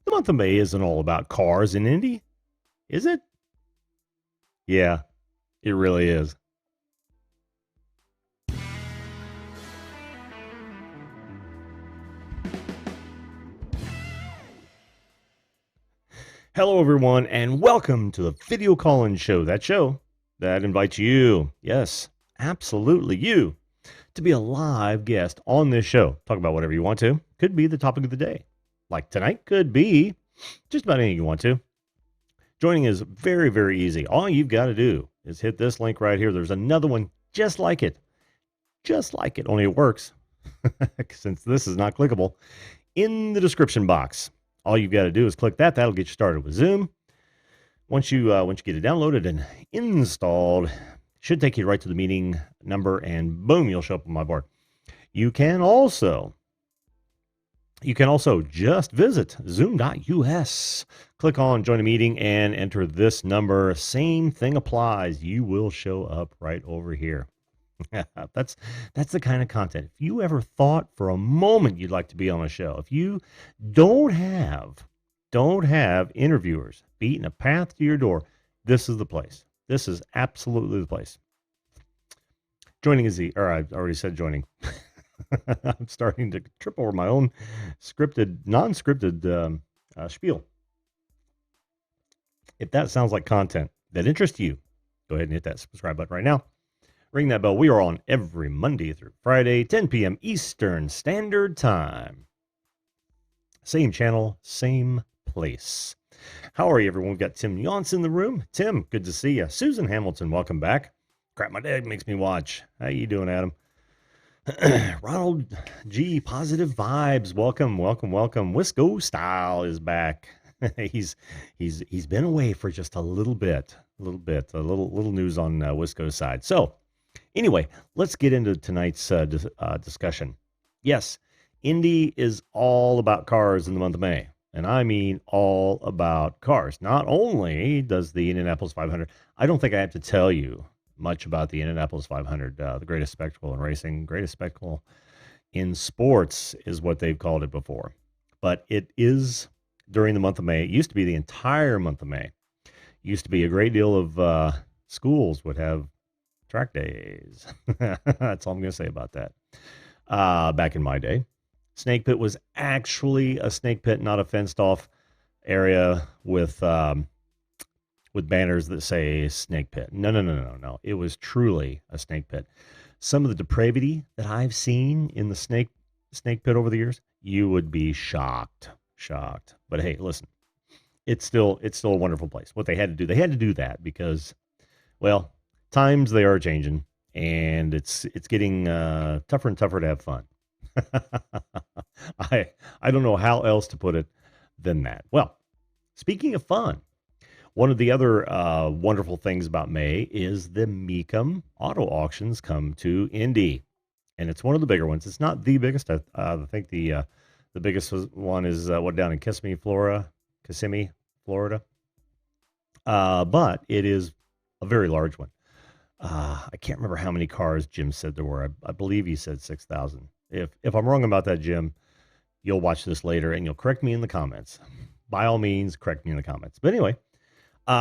The month of May isn't all about cars in Indy, is it? Yeah, it really is. Hello, everyone, and welcome to the Video Call-In Show. That show that invites you, yes, absolutely you, to be a live guest on this show. Talk about whatever you want to. Could be the topic of the day. Like tonight, could be just about anything you want to. Joining is very, very easy. All you've got to do is hit this link right here. There's another one just like it, only it works since this is not clickable in the description box. All you've got to do is click that. That'll get you started with Zoom. Once you get it downloaded and installed, it should take you right to the meeting number, and boom, you'll show up on my board. You can also just visit zoom.us, click on join a meeting, and enter this number. Same thing applies. You will show up right over here. That's the kind of content. If you ever thought for a moment you'd like to be on a show, if you don't have interviewers beating a path to your door, this is the place. This is absolutely the place. Joining is I already said joining. I'm starting to trip over my own non-scripted spiel. If that sounds like content that interests you, go ahead and hit that subscribe button right now. Ring that bell. We are on every Monday through Friday, 10 p.m. Eastern Standard Time. Same channel, same place. How are you, everyone? We've got Tim Yonce in the room. Tim, good to see you. Susan Hamilton, welcome back. Crap, my dad makes me watch. How you doing, Adam? Ronald G, positive vibes. Welcome. Wisco Style is back. he's been away for just a little bit, a little news on Wisco's side. So anyway, let's get into tonight's discussion. Yes, Indy is all about cars in the month of May, and I mean all about cars. Not only does the Indianapolis 500, I don't think I have to tell you much about the Indianapolis 500, the greatest spectacle in racing, greatest spectacle in sports is what they've called it before. But it is during the month of May. It used to be the entire month of May. It used to be a great deal of schools would have track days. That's all I'm going to say about that. Back in my day, Snake Pit was actually a snake pit, not a fenced off area with banners that say snake pit. No. It was truly a snake pit. Some of the depravity that I've seen in the snake pit over the years, you would be shocked. But hey, listen, it's still a wonderful place. What they had to do that because, well, times they are changing, and it's getting tougher and tougher to have fun. I don't know how else to put it than that. Well, speaking of fun, one of the other wonderful things about May is the Mecum auto auctions come to Indy, and it's one of the bigger ones. It's not the biggest. I think the biggest one is down in Kissimmee, Florida. But it is a very large one. I can't remember how many cars Jim said there were. I believe he said 6,000. If I'm wrong about that, Jim, you'll watch this later and you'll correct me in the comments. By all means, correct me in the comments. But anyway,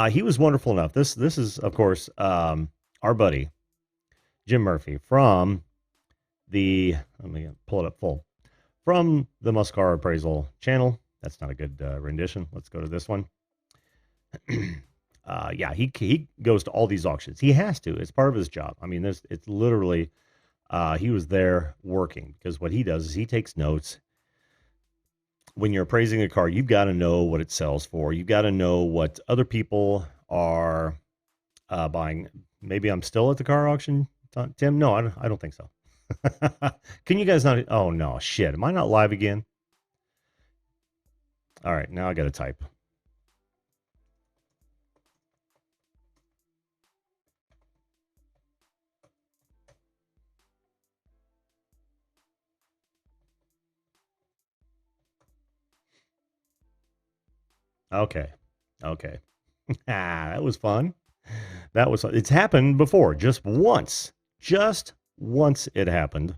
he was wonderful enough. This is, of course, our buddy, Jim Murphy from let me pull it up full, from the Car Appraisal channel. That's not a good rendition. Let's go to this one. Yeah, he goes to all these auctions. He has to. It's part of his job. I mean, it's literally, he was there working because what he does is he takes notes. When you're appraising a car, you've got to know what it sells for. You've got to know what other people are buying. Maybe I'm still at the car auction, Tim? No, I don't think so. Can you guys not? Oh, no, shit. Am I not live again? All right, now I got to type. Okay. That was fun. It's happened before, just once it happened.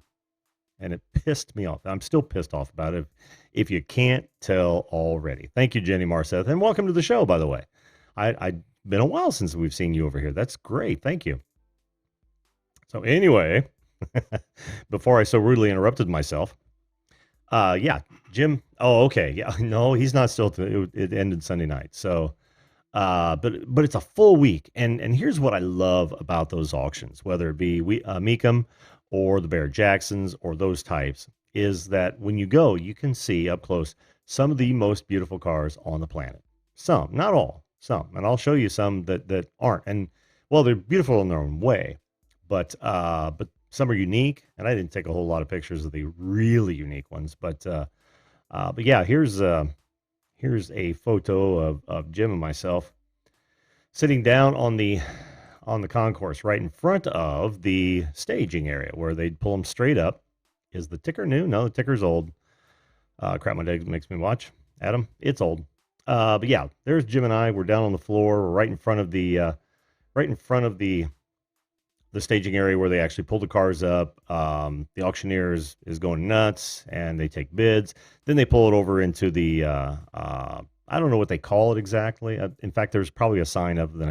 and it pissed me off. I'm still pissed off about it, if you can't tell already. Thank you, Jenny Marseth, and welcome to the show, by the way. I been a while since we've seen you over here. That's great. Thank you. So anyway, before I so rudely interrupted myself, yeah, Jim. Oh, okay. Yeah, no, he's not still. It ended Sunday night. So, but it's a full week, and here's what I love about those auctions, whether it be Mecum or the Barrett Jacksons or those types, is that when you go, you can see up close some of the most beautiful cars on the planet. Some, not all, some, and I'll show you some that aren't. And well, they're beautiful in their own way, but some are unique. And I didn't take a whole lot of pictures of the really unique ones, but yeah, here's a photo of Jim and myself sitting down on the concourse right in front of the staging area where they'd pull them straight up. Is the ticker new? No, the ticker's old. Crap, my dad makes me watch. Adam, it's old. But yeah, there's Jim and I. We're down on the floor. We're right in front of the staging area where they actually pull the cars up. The auctioneer is going nuts, and they take bids. Then they pull it over into the I don't know what they call it exactly. In fact, there's probably a sign up. Then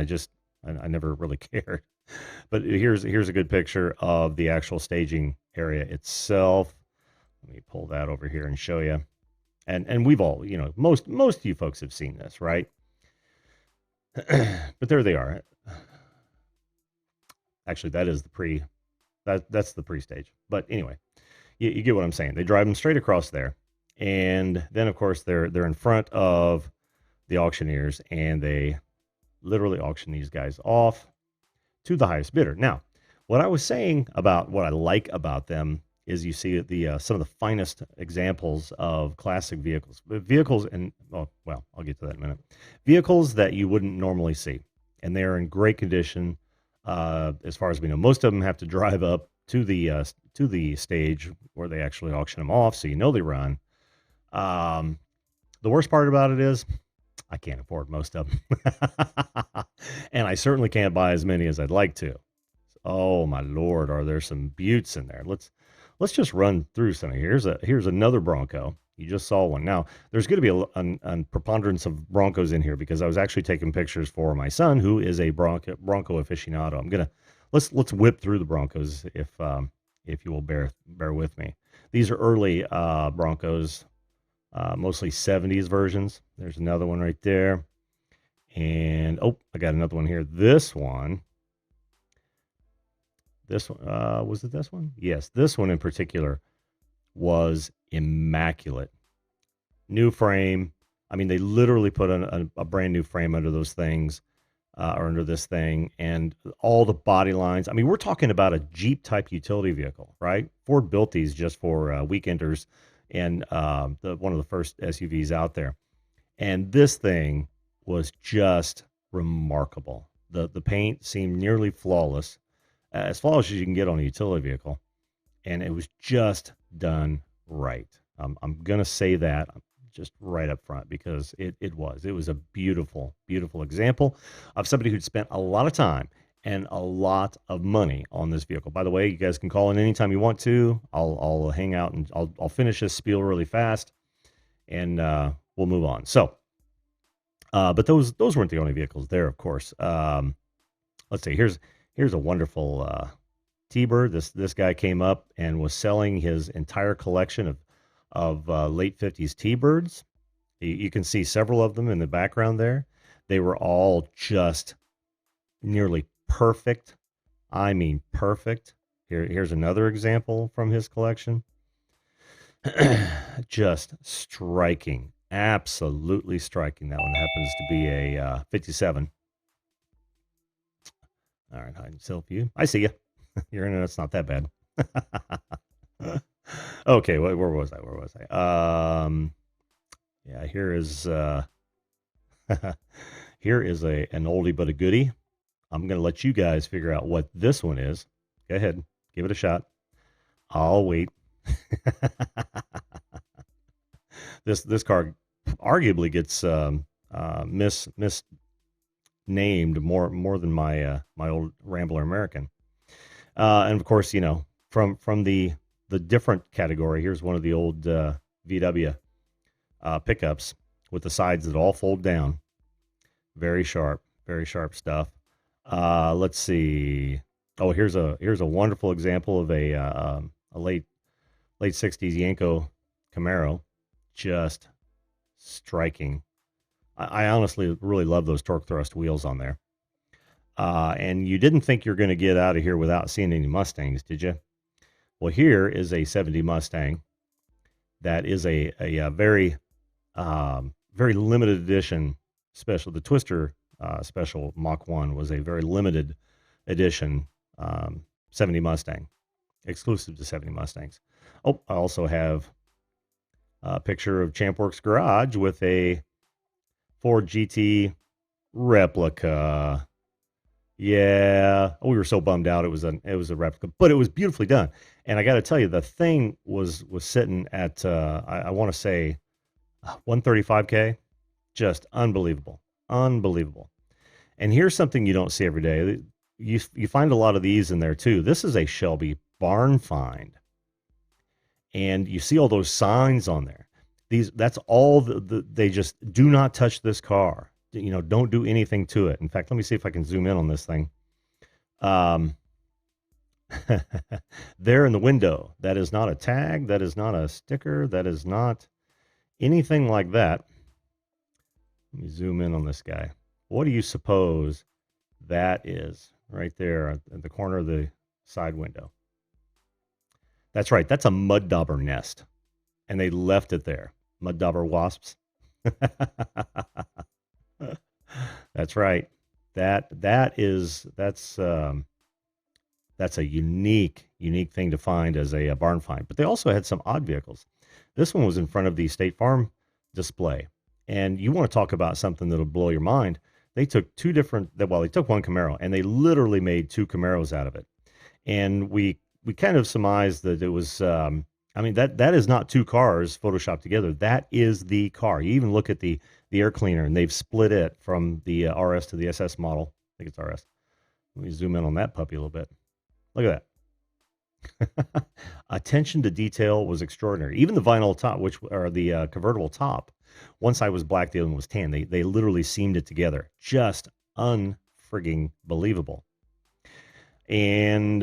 I never really cared. But here's a good picture of the actual staging area itself. Let me pull that over here and show you. And we've all, most of you folks have seen this, right? But there they are. Actually, that's the pre-stage. But anyway, you get what I'm saying. They drive them straight across there, and then of course they're in front of the auctioneers, and they literally auction these guys off to the highest bidder. Now, what I was saying about what I like about them is you see the some of the finest examples of classic vehicles, and well, I'll get to that in a minute. Vehicles that you wouldn't normally see, and they're in great condition. As far as we know, most of them have to drive up to the stage where they actually auction them off, so they run. The worst part about it is I can't afford most of them, and I certainly can't buy as many as I'd like to. Oh my Lord, are there some beauts in there? Let's just run through some. Here's another Bronco. You just saw one. Now, there's going to be a preponderance of Broncos in here because I was actually taking pictures for my son, who is a Bronco aficionado. Let's whip through the Broncos if you will bear with me. These are early Broncos, mostly 70s versions. There's another one right there, and I got another one here. This one. Was it this one? Yes, this one in particular was immaculate. New frame. I mean, they literally put a brand new frame under those things, or under this thing, and all the body lines. I mean, we're talking about a Jeep type utility vehicle, right? Ford built these just for weekenders, and one of the first SUVs out there. And this thing was just remarkable. The paint seemed nearly flawless, as flawless as you can get on a utility vehicle, and it was just done right. I'm gonna say that just right up front because it was a beautiful example of somebody who'd spent a lot of time and a lot of money on this vehicle. By the way, you guys can call in anytime you want to. I'll hang out and I'll finish this spiel really fast, and we'll move on. So, but those weren't the only vehicles there, of course. Let's see. Here's a wonderful T-Bird. This guy came up and was selling his entire collection of late 50s T-Birds. You can see several of them in the background there. They were all just nearly perfect. I mean, perfect. Here's another example from his collection. Just striking. Absolutely striking. That one happens to be a 57. All right, hide and self view. I see you. Your internet's not that bad. Okay, where was I? Yeah, here is here is an oldie but a goodie. I'm gonna let you guys figure out what this one is. Go ahead, give it a shot. I'll wait. This car arguably gets misnamed more than my old Rambler American. And of course, from the the different category, here's one of the old VW pickups with the sides that all fold down. Very sharp stuff. Let's see. Oh, here's a wonderful example of a late 60s Yanko Camaro, just striking. I honestly really love those torque thrust wheels on there. And you didn't think you're going to get out of here without seeing any Mustangs, did you? Well, here is a 70 Mustang that is a very very limited edition special. The Twister special Mach 1 was a very limited edition 70 Mustang, exclusive to 70 Mustangs. Oh, I also have a picture of Champworks Garage with a Ford GT replica. Yeah, we were so bummed out. It was a replica, but it was beautifully done. And I got to tell you, the thing was sitting at I want to say 135K, just unbelievable. And here's something you don't see every day. You find a lot of these in there too. This is a Shelby barn find, and you see all those signs on there. That's all they just do not touch this car. Don't do anything to it. In fact, let me see if I can zoom in on this thing. There in the window, that is not a tag. That is not a sticker. That is not anything like that. Let me zoom in on this guy. What do you suppose that is right there at the corner of the side window? That's right. That's a mud dauber nest. And they left it there. Mud dauber wasps. That's right. That's a unique thing to find as a barn find. But they also had some odd vehicles. This one was in front of the State Farm display. And you want to talk about something that'll blow your mind. They took they took one Camaro, and they literally made two Camaros out of it. And we kind of surmised that it was, that is not two cars photoshopped together. That is the car. You even look at the air cleaner, and they've split it from the RS to the SS model. I think it's RS. Let me zoom in on that puppy a little bit. Look at that. Attention to detail was extraordinary. Even the vinyl top, the convertible top, one side was black, the other one was tan. They literally seamed it together. Just unfrigging believable. And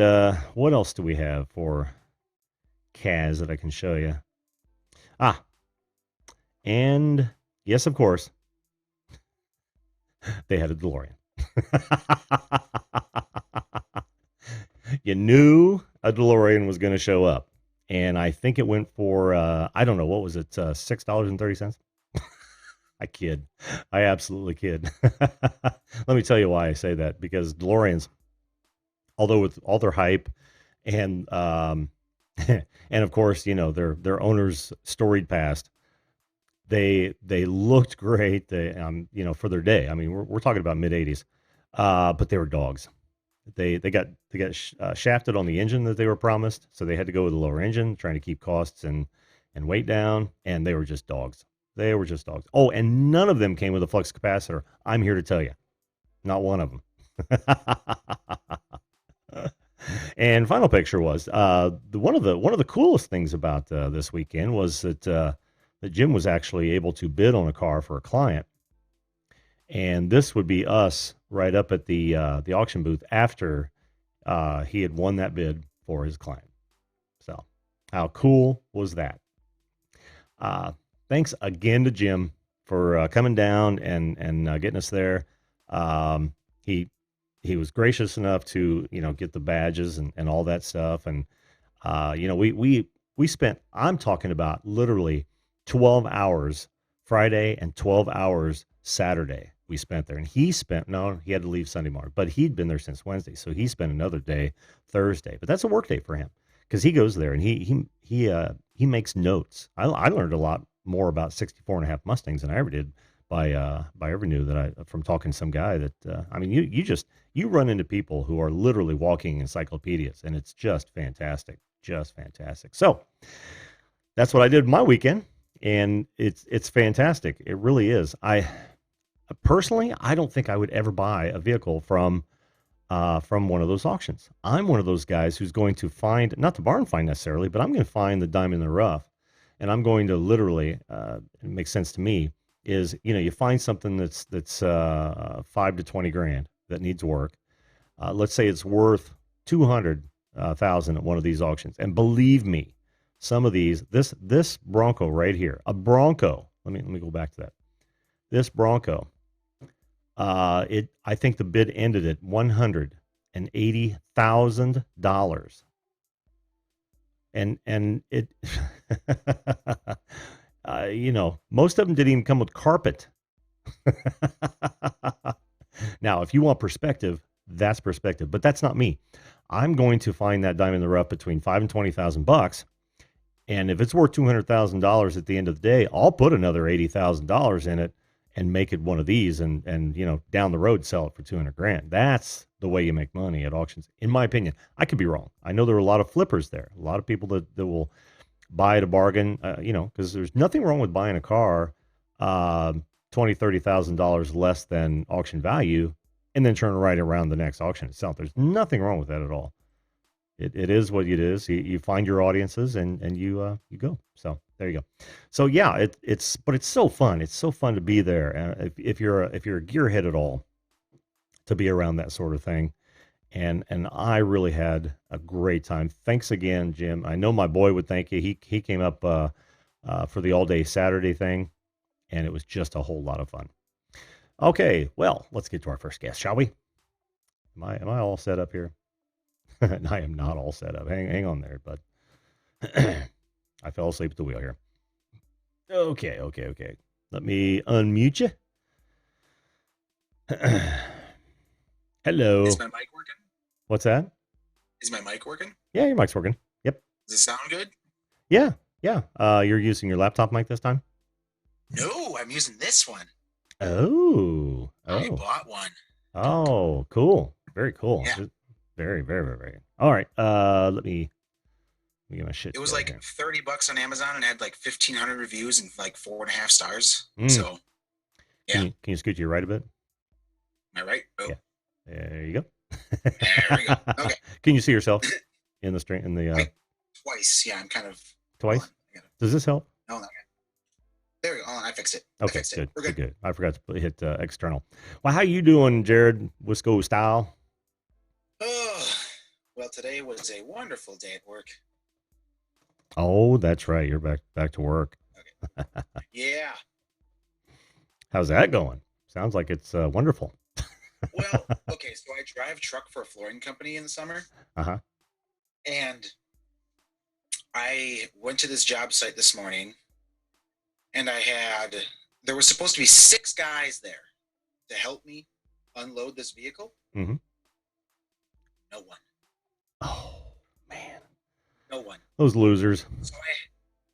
what else do we have for Kaz that I can show you? And yes, of course, they had a DeLorean. You knew a DeLorean was going to show up. And I think it went for, I don't know, what was it, $6.30? I kid. I absolutely kid. Let me tell you why I say that. Because DeLoreans, although with all their hype and and of course, their owner's storied past, they looked great. They for their day. I mean, we're talking about mid 80s, but they were dogs. They got shafted on the engine that they were promised, so they had to go with a lower engine, trying to keep costs and weight down, and they were just dogs. They were just dogs. Oh, and none of them came with a flux capacitor. I'm here to tell you, not one of them. And final picture was one of the coolest things about this weekend was that Jim was actually able to bid on a car for a client, and this would be us right up at the auction booth after he had won that bid for his client. So, how cool was that? Thanks again to Jim for coming down and getting us there. He was gracious enough to get the badges and all that stuff, and we spent, I'm talking about literally 12 hours Friday and 12 hours Saturday we spent there. And he had to leave Sunday morning, but he'd been there since Wednesday, so he spent another day Thursday. But that's a work day for him because he goes there and he makes notes. I learned a lot more about 64 and a half Mustangs than I ever did by ever knew from talking to some guy that you run into people who are literally walking encyclopedias, and it's just fantastic. So that's what I did my weekend, and it's fantastic. It really is. I personally, I don't think I would ever buy a vehicle from from one of those auctions. I'm one of those guys who's going to find, not the barn find necessarily, but I'm going to find the diamond in the rough. And I'm going to literally, it makes sense to me, is, you find something that's 5 to 20 grand that needs work. Let's say it's worth 200,000 at one of these auctions. And believe me, some of these, this Bronco right here, a Bronco. Let me go back to that. This Bronco, I think the bid ended at $180,000, and it, most of them didn't even come with carpet. Now, if you want perspective, that's perspective, but that's not me. I'm going to find that diamond in the rough between $5,000 and $20,000, and if it's worth $200,000 at the end of the day, I'll put another $80,000 in it and make it one of these, and down the road sell it for 200 grand. That's the way you make money at auctions, in my opinion. I could be wrong. I know there are a lot of flippers there, a lot of people that will buy at a bargain, because there's nothing wrong with buying a car $20,000-$30,000 less than auction value, and then turn right around the next auction itself. There's nothing wrong with that at all. It is what it is. You find your audiences, and you go. So there you go. So yeah, it's so fun. It's so fun to be there. If you're a gearhead at all, to be around that sort of thing. And I really had a great time. Thanks again, Jim. I know my boy would thank you. He came up for the all day Saturday thing, and it was just a whole lot of fun. Okay, well, let's get to our first guest, shall we? Am I all set up here? I am not all set up. Hang on there, bud. I fell asleep at the wheel here. Okay. Let me unmute you. Hello. Is my mic working? What's that? Is my mic working? Yeah, your mic's working. Yep. Does it sound good? Yeah. You're using your laptop mic this time? No, I'm using this one. Oh. I bought one. Oh, cool. Very cool. Yeah. Very, very, very, very. All right. Let me get my shit. It was like here. $30 on Amazon and had like 1,500 reviews and like 4.5 stars. Mm. So, yeah. Can you scoot to your right a bit? Am I right? Oh. Yeah. There you go. There we go. Okay. Can you see yourself in the string twice? Yeah, I'm kind of twice. Does this help? No, not yet. There we go. I fixed it. Okay, good. We're good. I forgot to hit external. Well, how you doing, Jared? Wisco style? Oh, well, today was a wonderful day at work. Oh, that's right. You're back to work. Okay. Yeah. How's that going? Sounds like it's wonderful. Well, okay, so I drive a truck for a flooring company in the summer. Uh-huh. And I went to this job site this morning, and there was supposed to be 6 guys there to help me unload this vehicle. Mm-hmm. No one. Oh, man. No one. Those losers.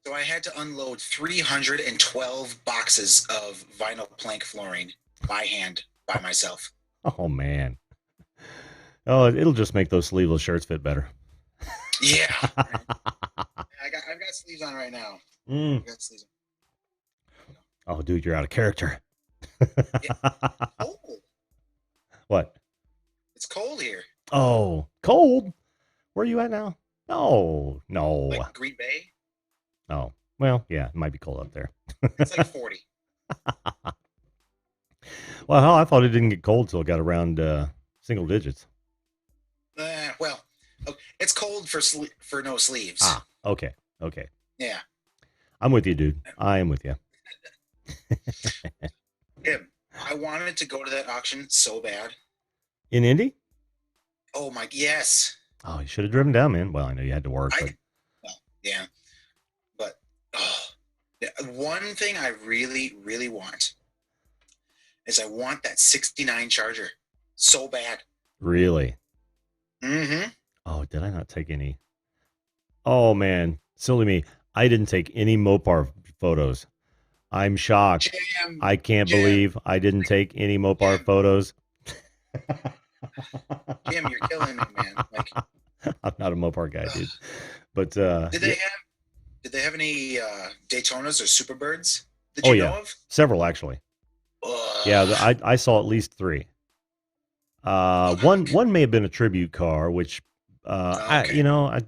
So I had to unload 312 boxes of vinyl plank flooring by hand, by myself. Oh, man. Oh, it'll just make those sleeveless shirts fit better. Yeah. I've got sleeves on right now. I've got sleeves on. Oh, dude, you're out of character. Yeah. Cold. What? It's cold here. Oh, cold? Where are you at now? No. Like Green Bay. Oh, well, yeah, it might be cold up there. It's like 40. Well, hell, I thought it didn't get cold till it got around single digits. Well, it's cold for no sleeves. Ah, okay. Yeah. I'm with you, dude. I am with you. Tim, I wanted to go to that auction so bad. In Indy? Oh, my, yes. Oh, you should have driven down, man. Well, I know you had to work. Yeah. But one thing I really, really want is I want that 69 Charger so bad. Really? Mm-hmm. Oh, did I not take any? Oh, man. Silly me. I didn't take any Mopar photos. I'm shocked. Jim, I can't believe I didn't take any Mopar photos. Jim, you're killing me, man. Like, I'm not a Mopar guy, dude. But did they have any Daytonas or Superbirds that you know of? Several, actually. Yeah, I saw at least 3. One may have been a tribute car, which Okay.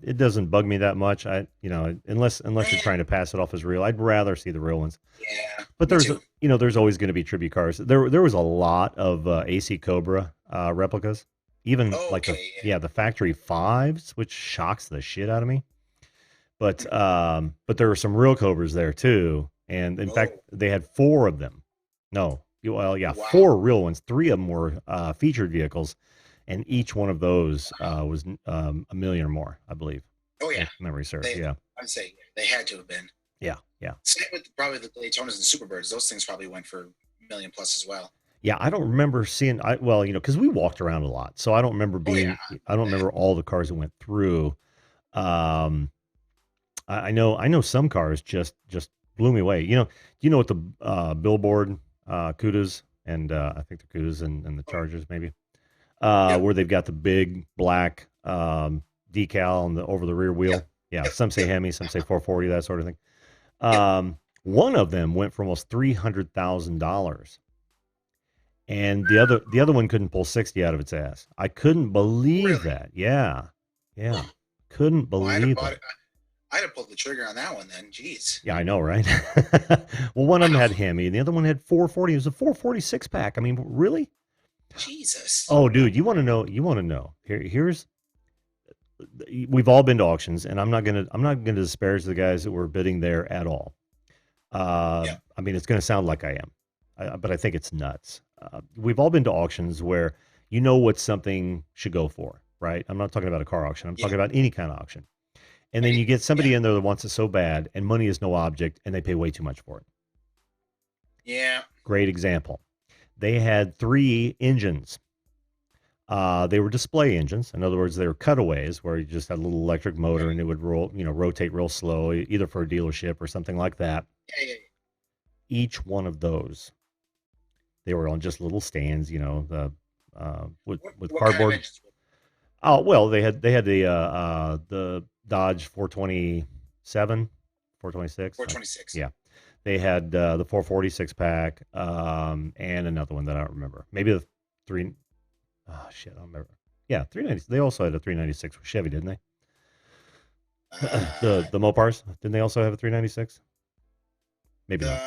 it doesn't bug me that much. Unless you're Eh, trying to pass it off as real, I'd rather see the real ones. yeah, But me too. there's always going to be tribute cars. There was a lot of AC Cobra replicas, even like Okay. the factory fives, which shocks the shit out of me. But there were some real Cobras there too, and in fact Oh, they had four of them. No, well, yeah, wow. four real ones. Three of them were featured vehicles, and each one of those was a million or more, I believe, Oh yeah. if memory serves. They, Yeah, I'd say they had to have been. yeah, yeah, Same with probably the Daytonas and Superbirds. Those things probably went for a million plus as well. yeah. I don't remember seeing. Because we walked around a lot, so I don't remember Oh yeah. being. I don't remember all the cars that went through. Um, I know some cars just blew me away. Do you know what the billboard Cudas and I think the Cudas and the Oh, Chargers maybe yep. where they've got the big black decal on the over the rear Yep. wheel. Yeah, Yep. some say Yep. Hemi, some say 440, that sort of thing. Yep. One of them went for almost $300,000, and the other one couldn't pull 60 out of its ass. I couldn't believe Really? that. Yeah, yeah, Oh, couldn't well, I'd have believe bought it. it. I'd have pulled the trigger on that one then. Jeez. Yeah, I know, right? Well, one of them Wow. had Hemi, and the other one had 440. It was a 446 pack. I mean, really? Jesus. Oh, dude, you want to know? You want to know? Here's we've all been to auctions, and I'm not gonna disparage the guys that were bidding there at all. Yep. I mean, it's gonna sound like I am, but I think it's nuts. We've all been to auctions where you know what something should go for, right? I'm not talking about a car auction. I'm Yeah. talking about any kind of auction. And then Right. you get Yeah. somebody in there that wants it so bad, and money is no object, and they pay way too much for it. Yeah. Great example. They had three engines. They were display engines. In other words, they were cutaways where you just had a little electric motor Right. and it would rotate real slow, either for a dealership or something like that. Yeah. Yeah. Each one of those, they were on just little stands, the with What kind of cardboard. engines? Oh well, they had the Dodge 427, 426. 426. Yeah, they had the 446 pack, and another one that I don't remember. Maybe the three. Oh shit, I don't remember. Yeah, 390. They also had a 396 with Chevy, didn't they? Uh, The Mopars, didn't they also have a 396? Maybe not.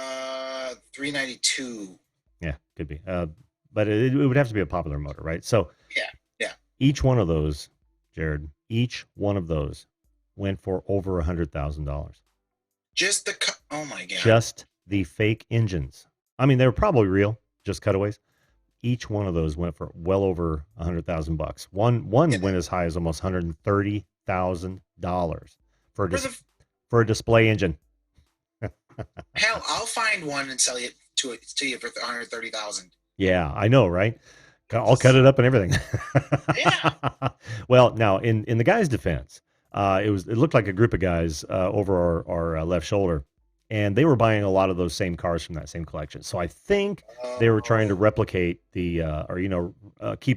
the 392. Yeah, could be. But it would have to be a popular motor, right? So Yeah. Yeah. each one of those, Jared, each one of those went for over $100,000. Just the oh my god. Just the fake engines. I mean, they were probably real, just cutaways. Each one of those went for well over $100,000. One Yeah. went as high as almost $130,000 for For the a display engine. hell, I'll find one and sell it to you for 130,000. Yeah, I know, right? I'll cut it up and everything. Yeah. Well, now in the guy's defense, it looked like a group of guys over our left shoulder, and they were buying a lot of those same cars from that same collection. So I think they were trying to Oh. replicate keep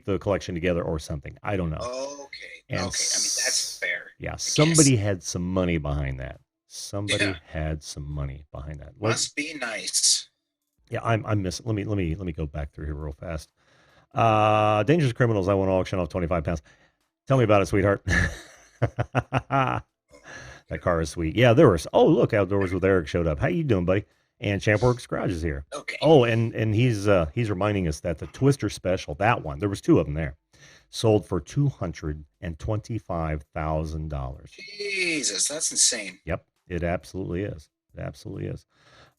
the collection together or something. I don't know. Okay. And Okay. I mean, that's fair. yeah, I guess. somebody had some money behind that. Yeah. Somebody had some money behind that. Must be nice. Yeah, I'm missing. Let me go back through here real fast. Dangerous criminals. I want to auction off 25 pounds. Tell me about it, sweetheart. That car is sweet. Yeah, there was. Oh, look, Outdoors with Eric showed up. How you doing, buddy? And Champworks Garage is here. Okay. Oh, and he's reminding us that the Twister Special, that one, there was two of them there, sold for $225,000. Jesus, that's insane. Yep, it absolutely is. It absolutely is.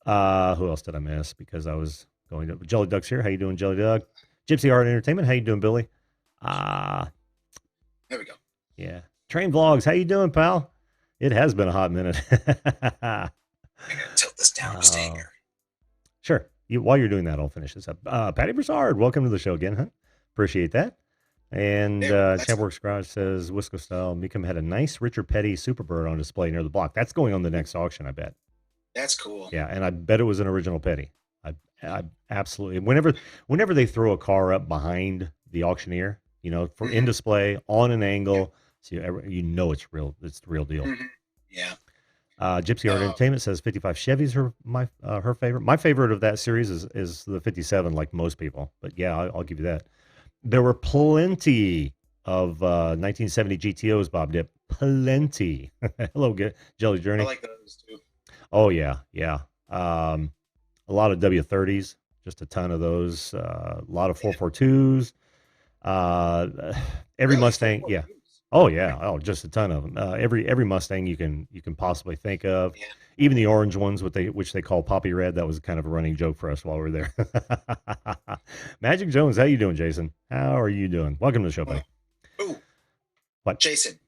Who else did I miss? Because I was going to Jelly Duck's here. How you doing, Jelly Duck? Gypsy Art Entertainment. How you doing, Billy? Uh There we go. yeah. Train Vlogs. How you doing, pal? It has been a hot minute. I gotta tilt this down just a Oh, hanger. sure. While you're doing that, I'll finish this up. Patty Broussard, welcome to the show again, huh? Appreciate that. And There, that's Champworks Garage says Wisco Style Mecum had a nice Richard Petty Superbird on display near the block. That's going on the next auction, I bet. cool. Yeah, and I bet it was an original Petty. I absolutely. Whenever they throw a car up behind the auctioneer, for in Mhm. display on an Yeah. angle, so it's real. It's the real deal. Mhm. Yeah. Gypsy Art Uh, Entertainment says 55 Chevy's her favorite. My favorite of that series is the 57, like most people. But yeah, I'll give you that. There were plenty of 1970 GTOs, Bob Dip. Plenty. Hello, Jelly I Journey. like those too. Oh yeah, yeah. A lot of W30s, just a ton of those. A lot of Yeah. 442s. Uh, every Really, Mustang, 442s. yeah. Oh yeah, oh just a ton of them. Every Mustang you can possibly think of, Yeah. even the orange ones, which they call poppy red. That was kind of a running joke for us while we were there. Magic Jones, how you doing, Jason? How are you doing? Welcome to the show, Oh, buddy. ooh, What? Jason,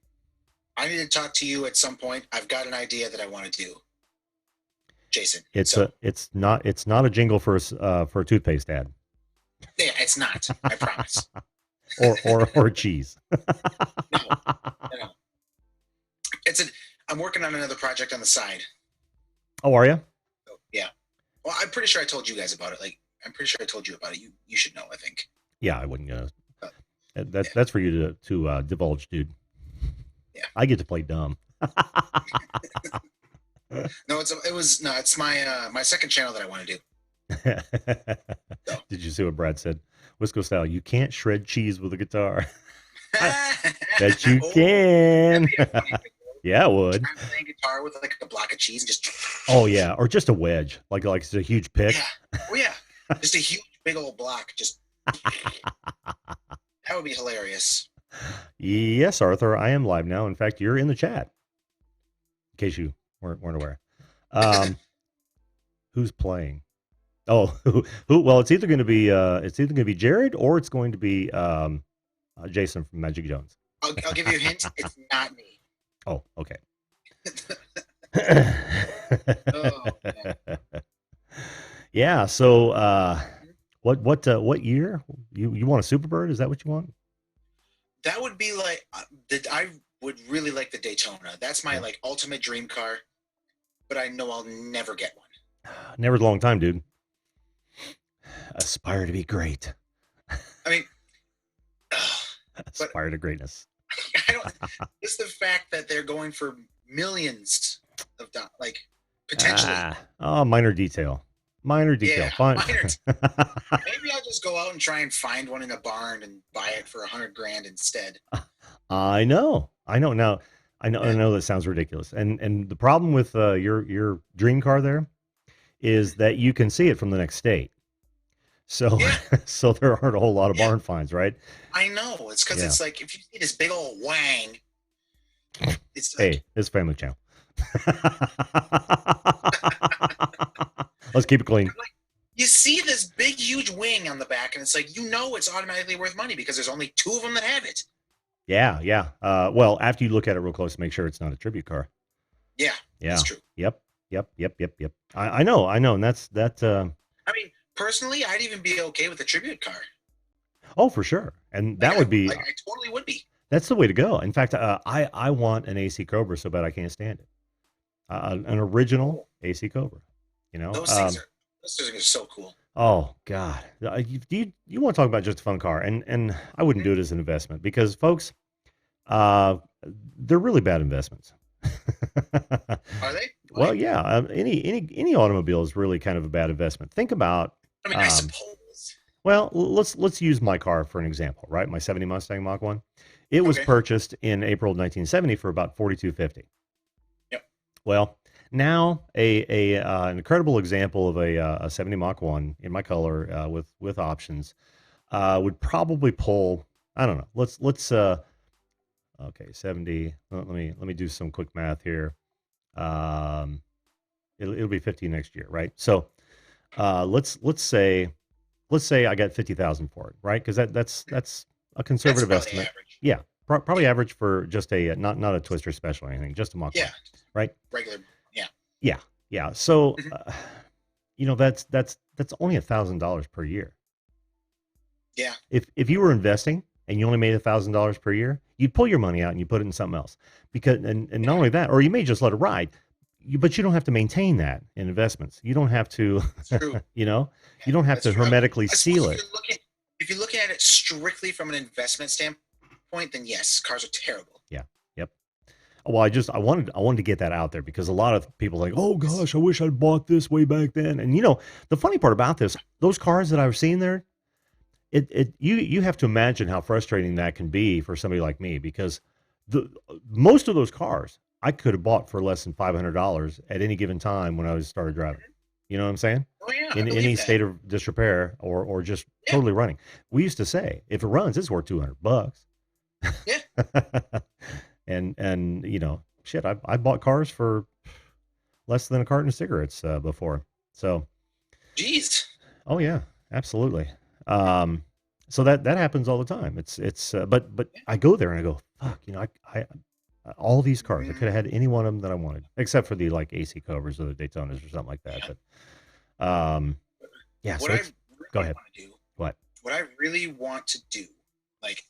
I need to talk to you at some point. I've got an idea that I want to do, Jason. So It's not a jingle for a toothpaste ad yeah, it's not. I promise. or cheese. No, no. It's an. I'm working on another project on the side. Oh, are you? So, yeah. Well, I'm pretty sure I told you guys about it. Like, I'm pretty sure I told you about it. You should know. I think. Yeah, I wouldn't. Uh, That's yeah. that's for you to divulge, dude. Yeah. I get to play dumb. No, it's my second channel that I want to do. So. Did you see what Brad said? Wisco style, you can't shred cheese with a guitar. Bet you can. Yeah, it would. I'm playing guitar with like a block of cheese and just. Oh yeah, or just a wedge, like it's a huge pick. Yeah. Oh yeah, just a huge big old block. Just that would be hilarious. Yes, Arthur, I am live now. In fact, you're in the chat. In case you weren't aware. Who's playing? Oh, who? Well, it's either going to be Jared or it's going to be Jason from Magic Jones. I'll give you a hint. It's not me. Oh, okay. Oh, man. Yeah. So, what year? You want a Superbird? Is that what you want? That would be like I would really like the Daytona. That's my like ultimate dream car, but I know I'll never get one. Never's a long time, dude. Aspire to be great. I mean, aspire to greatness. I don't. It's the fact that they're going for millions of dollars, like potentially. Minor detail. Yeah, Fine. Maybe I'll just go out and try and find one in a barn and buy it for $100,000 instead. I know. Now, I know that sounds ridiculous. And the problem with your dream car there is that you can see it from the next state. So so there aren't a whole lot of barn finds, right? I know. It's because it's like if you see this big old wang, it's like, hey, it's Family Channel. Let's keep it clean. Like, you see this big, huge wing on the back, and it's like it's automatically worth money because there's only 2 of them that have it. Yeah. Well, after you look at it real close, make sure it's not a tribute car. Yeah. That's true. Yep. I know, and that's that. I mean, personally, I'd even be okay with a tribute car. Oh, for sure, and that would be. I totally would be. That's the way to go. In fact, I want an AC Cobra so bad I can't stand it. An original AC Cobra. You know, those things are so cool. Oh God, you want to talk about just a fun car? And I wouldn't do it as an investment because, folks, they're really bad investments. Are they? Well, yeah. Any automobile is really kind of a bad investment. Think about. I mean, I suppose. Well, let's use my car for an example, right? My '70 Mustang Mach 1. It was purchased in April of 1970 for about $4,250. Yep. Well, now an incredible example of a '70 Mach 1 in my color with options would probably pull. I don't know. Let's okay, 70. Let me do some quick math here. It'll be 50 next year, right? So let's say I got 50,000 for it, right? Because that's a conservative estimate. Average. Yeah, probably average for just a not a Twister special or anything, just a Mach 1, right? Regular. Yeah. So that's only $1,000 per year. Yeah. If you were investing and you only made $1,000 per year, you'd pull your money out and you put it in something else because and not only that, or you may just let it ride. But you don't have to maintain that in investments. You don't have to, you don't have to hermetically seal it. If you're looking at it strictly from an investment standpoint, then yes, cars are terrible. Yeah. Yep. Well, I wanted to get that out there because a lot of people are like, oh gosh, I wish I'd bought this way back then. And the funny part about this, those cars that I was seeing there, You have to imagine how frustrating that can be for somebody like me because the most of those cars I could have bought for less than $500 at any given time when I was started driving. You know what I'm saying? Oh yeah, I In believe any that. state of disrepair or just Yeah, totally running. We used to say if it runs, it's worth $200. yeah. And shit, I bought cars for less than a carton of cigarettes before. So Jeez. oh yeah, absolutely. Um, so that happens all the time. But I go there and I go, fuck, I all these cars, I could have had any one of them that I wanted, except for the like AC covers or the Daytonas or something like that. Yeah. But yeah, What so I it's go really ahead. want to do, What? what I really want to do, like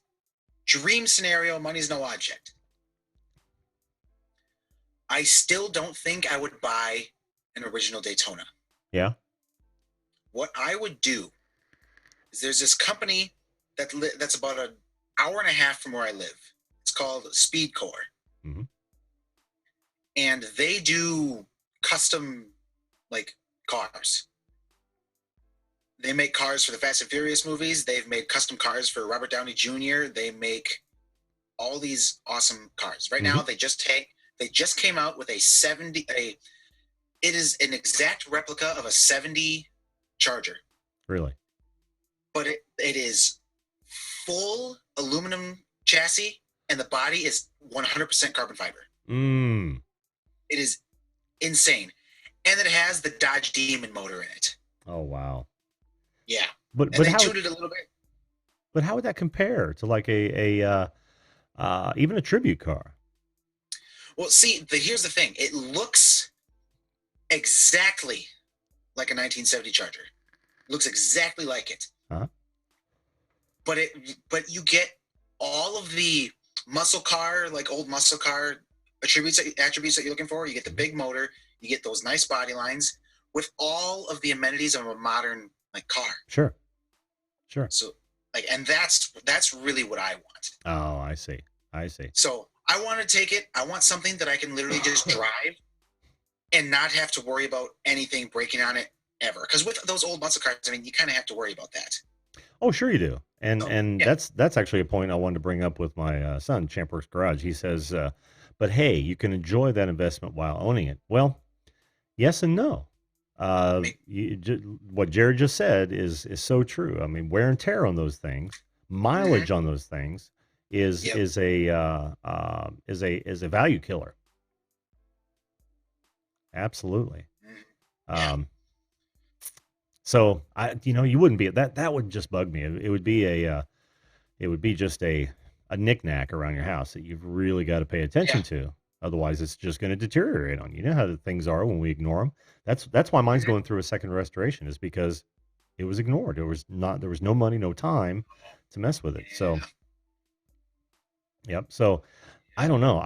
dream scenario, money's no object. I still don't think I would buy an original Daytona. Yeah. What I would do is there's this company that's about an hour and a half from where I live. It's called Speedcore, Mm-hmm. and they do custom like cars. They make cars for the Fast and Furious movies. They've made custom cars for Robert Downey Jr. They make all these awesome cars. Right Mm-hmm. now, they just came out with a 70 a. It is an exact replica of a 70 Charger, Really? but it is full aluminum chassis, and the body is 100% carbon fiber. Mm. It is insane, and it has the Dodge Demon motor in it. Oh wow. Yeah, But and but they how tuned it a little bit. but how would that compare to like even a tribute car? Well, see, here's the thing. It looks exactly like a 1970 Charger. It looks exactly like it. Huh? But you get all of the muscle car, like old muscle car attributes that you're looking for. You get the big motor, you get those nice body lines with all of the amenities of a modern like car. Sure. Sure. So like, and that's really what I want. Oh, I see. I see. So I want to take it. I want something that I can literally just drive and not have to worry about anything breaking on it ever. Because with those old muscle cars, I mean, you kind of have to worry about that. Oh, sure you do. And So and yeah, that's actually a point I wanted to bring up with my son, Champworks Garage. He says, but hey, you can enjoy that investment while owning it. Well, yes and no. I mean, What Jared just said is so true. I mean, wear and tear on those things, mm-hmm, mileage on those things is yep, is a is a value killer. Absolutely. mm-hmm, yeah, Um, so you wouldn't be that would just bug me. It would be it would be just a knickknack around your house that you've really got to pay yeah, attention to. Otherwise, it's just going to deteriorate on you. You know how the things are when we ignore them. That's why mine's mm-hmm, going through a second restoration is because it was ignored. There was no money, no time to mess with it. So, yeah, yep. So I don't know.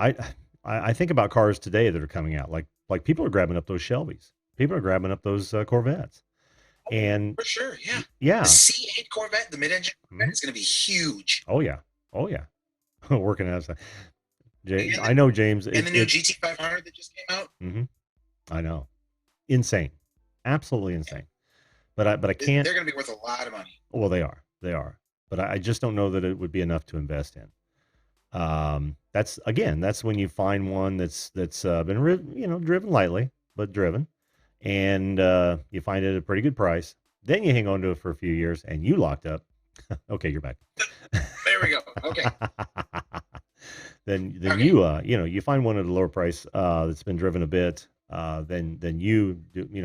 I think about cars today that are coming out. Like people are grabbing up those Shelbys. People are grabbing up those Corvettes. And for sure, yeah. The yeah. C8 Corvette, the mid-engine Corvette, Mhm. is going to be huge. Oh yeah. Oh yeah. Working outside. And I know James. the new GT500 that just came out, Mhm. I know. Insane. Absolutely insane. But I can't. they're going to be worth a lot of money. Well, they are. They are. But I just don't know that it would be enough to invest in. That's when you find one that's been driven lightly, but driven, and you find it at a pretty good price. Then you hang on to it for a few years, and you locked up. Okay, you're back. There we go. Okay. Then Okay. you find one at a lower price that's been driven a bit. Then you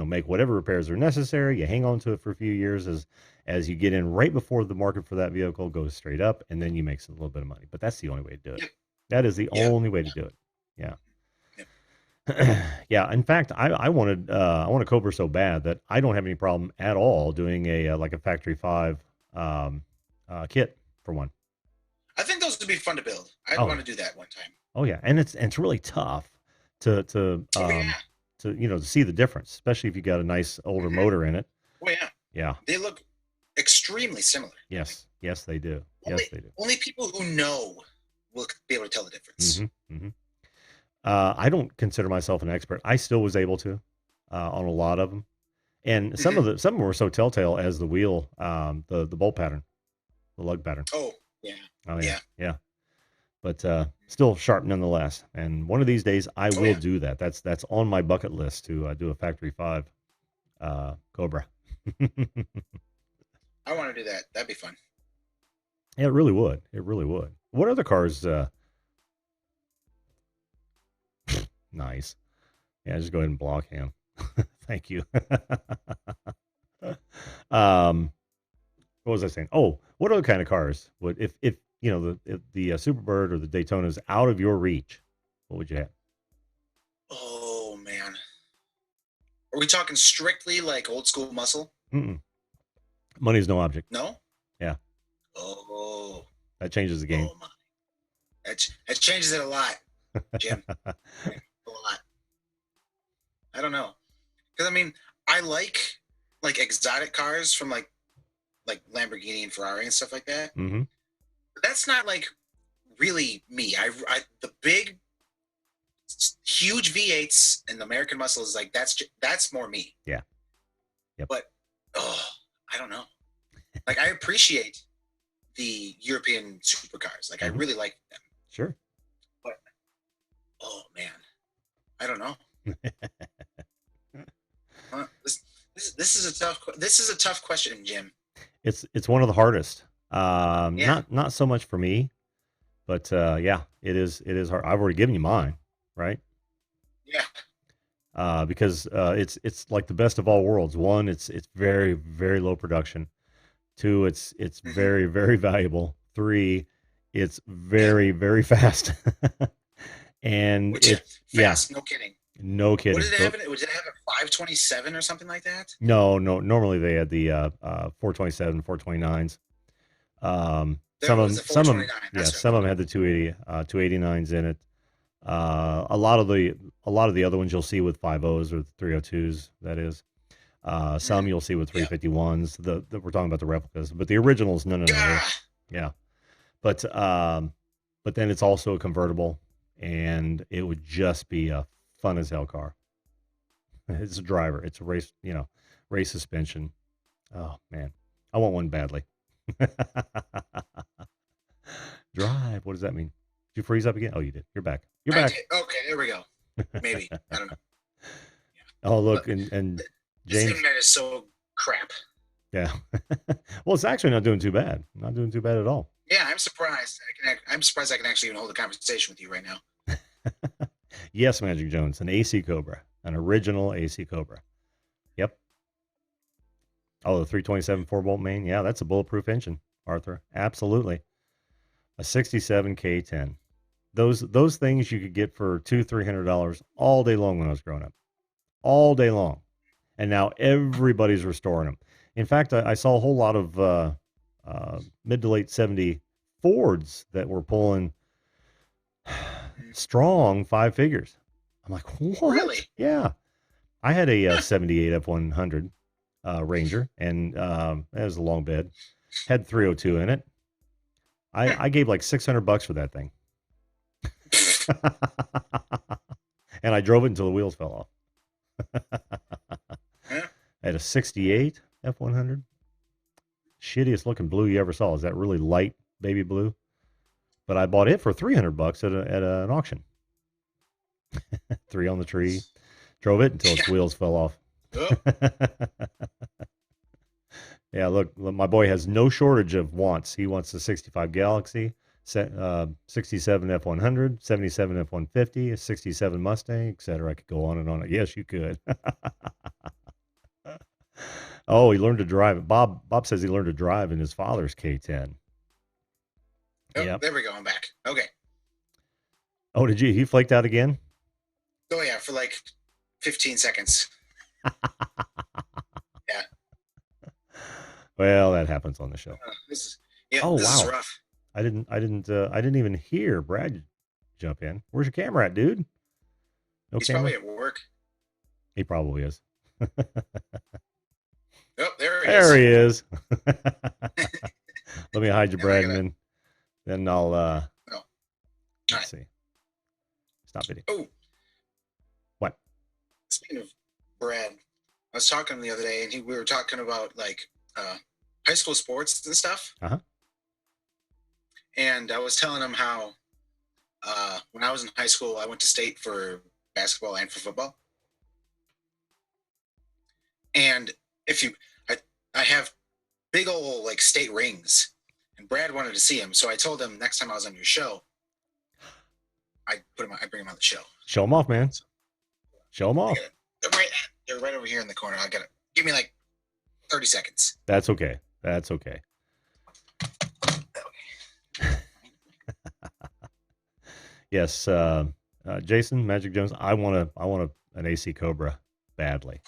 make whatever repairs are necessary. You hang on to it for a few years as you get in right before the market for that vehicle goes straight up, and then you make a little bit of money. But that's the only way to do it. Yep. That is the Yep. only way to do it. Yeah. Yep. Yeah. In fact, I want a Cobra so bad that I don't have any problem at all doing a like a factory 5 um, kit for one. I think those would be fun to build. I'd Oh want yeah. to do that one time. Oh yeah. And it's really tough to to Oh um yeah. to see the difference, especially if you got a nice older Mm-hmm. motor in it. Oh yeah. Yeah. They look extremely similar. Like Yes. Yes, they do. only Yes, they do. only people who know will be able to tell the difference. Hmm. Hmm. I don't consider myself an expert. I still was able to on a lot of them, and Mm-hmm. some of them were so telltale as the wheel, the bolt pattern. the lug pattern. Oh, yeah. Oh yeah, Yeah. yeah. But still sharp nonetheless. And one of these days I Oh, will yeah. do that. That's on my bucket list to do a Factory 5 Cobra. I want to do that. That'd be fun. Yeah, it really would. It really would. What other cars? Nice. Yeah, just go ahead and block him. Thank you. um, what was I saying? Oh, what other kind of cars would if you know if the Superbird or the Daytona is out of your reach? What would you have? Oh, man. Are we talking strictly like old school muscle? Mm-mm. Money's no object. No? Yeah, Oh, that changes the game. oh my. That changes it a lot, Jim. A lot. I don't know. Because I mean, I like exotic cars from like Lamborghini and Ferrari and stuff like that. Mm-hmm. But that's not like really me. I the big huge V8s and the American muscle is like that's more me. Yeah. Yep. But I don't know. Like I appreciate the European supercars. Like I really like them. Sure. But oh man, I don't know. This is a tough question, Jim. It's one of the hardest. Yeah. Not so much for me, but yeah, it is hard. I've already given you mine, right? Yeah. Because it's like the best of all worlds. One, it's very very low production. Two, it's very very valuable. Three, it's very very fast. And Which is fast, no kidding. no What kidding. did it have? Did it have a 527 or something like that? No, normally they had the 427, 429s. There was the Some of them, 429. yeah, That's some right. of them had the 289s in it. A lot of the other ones you'll see with 50s or 302s. That is, some you'll see with Yeah. 351s. The we're talking about the replicas, but the originals, no. Yeah, but then it's also a convertible, and it would just be a fun as hell car. It's a driver. It's a race, race suspension. Oh man, I want one badly. Drive. What does that mean? Did you freeze up again? Oh, you did. You're back. You're I back. did. Okay, there we go. Maybe. I don't know. Oh, look, But and this James. internet is so crap. Yeah. Well, it's actually not doing too bad. Not doing too bad at all. Yeah, I'm surprised. I'm surprised I can actually even hold a conversation with you right now. Yes, Magic Jones, an AC Cobra, an original AC Cobra. Yep. Oh, the 327 4-bolt main. Yeah, that's a bulletproof engine, Arthur. Absolutely. A 67 K10. Those things you could get for $200-300 all day long when I was growing up, all day long, and now everybody's restoring them. In fact, I saw a whole lot of mid to late '70 Fords that were pulling strong 5 figures. I'm like, what? Really? Yeah, I had a 78 F100 Ranger, and it was a long bed, had 302 in it. I gave like $600 for that thing. And I drove it until the wheels fell off. I had a 68 F100. Shittiest looking blue you ever saw. Is that really light baby blue? But I bought it for $300 at an auction. 3 on the tree. Drove it until its wheels fell off. Oh. Yeah, look, my boy has no shortage of wants. He wants the 65 Galaxy, 67 F100, 77 F150, a 67 Mustang, etc. I could go on and on. Yes, you could. Oh, he learned to drive. Bob says he learned to drive in his father's K10. Oh, Yep. there we go. I'm back. Okay. Oh, did you? He flaked out again? Oh yeah, for like 15 seconds. Yeah. Well, that happens on the show. This Oh, is wow. rough. I didn't even hear Brad jump in. Where's your camera at, dude? No He's camera? probably at work. He probably is. Oh, there he is. There he is. Let me hide you, Yeah, Brad, look at and then I'll Oh. let's see. Stop video. Oh, What? speaking of Brad, I was talking to him the other day, and we were talking about like high school sports and stuff. Uh-huh. And I was telling him how when I was in high school, I went to state for basketball and for football. And if you, I have big old like state rings, and Brad wanted to see him, so I told him next time I was on your show, I bring him on the show. Show them off, man. Show them off. They're right over here in the corner. I gotta give me like 30 seconds. That's okay. That's okay. Yes, Jason Magic Jones. I want an AC Cobra badly.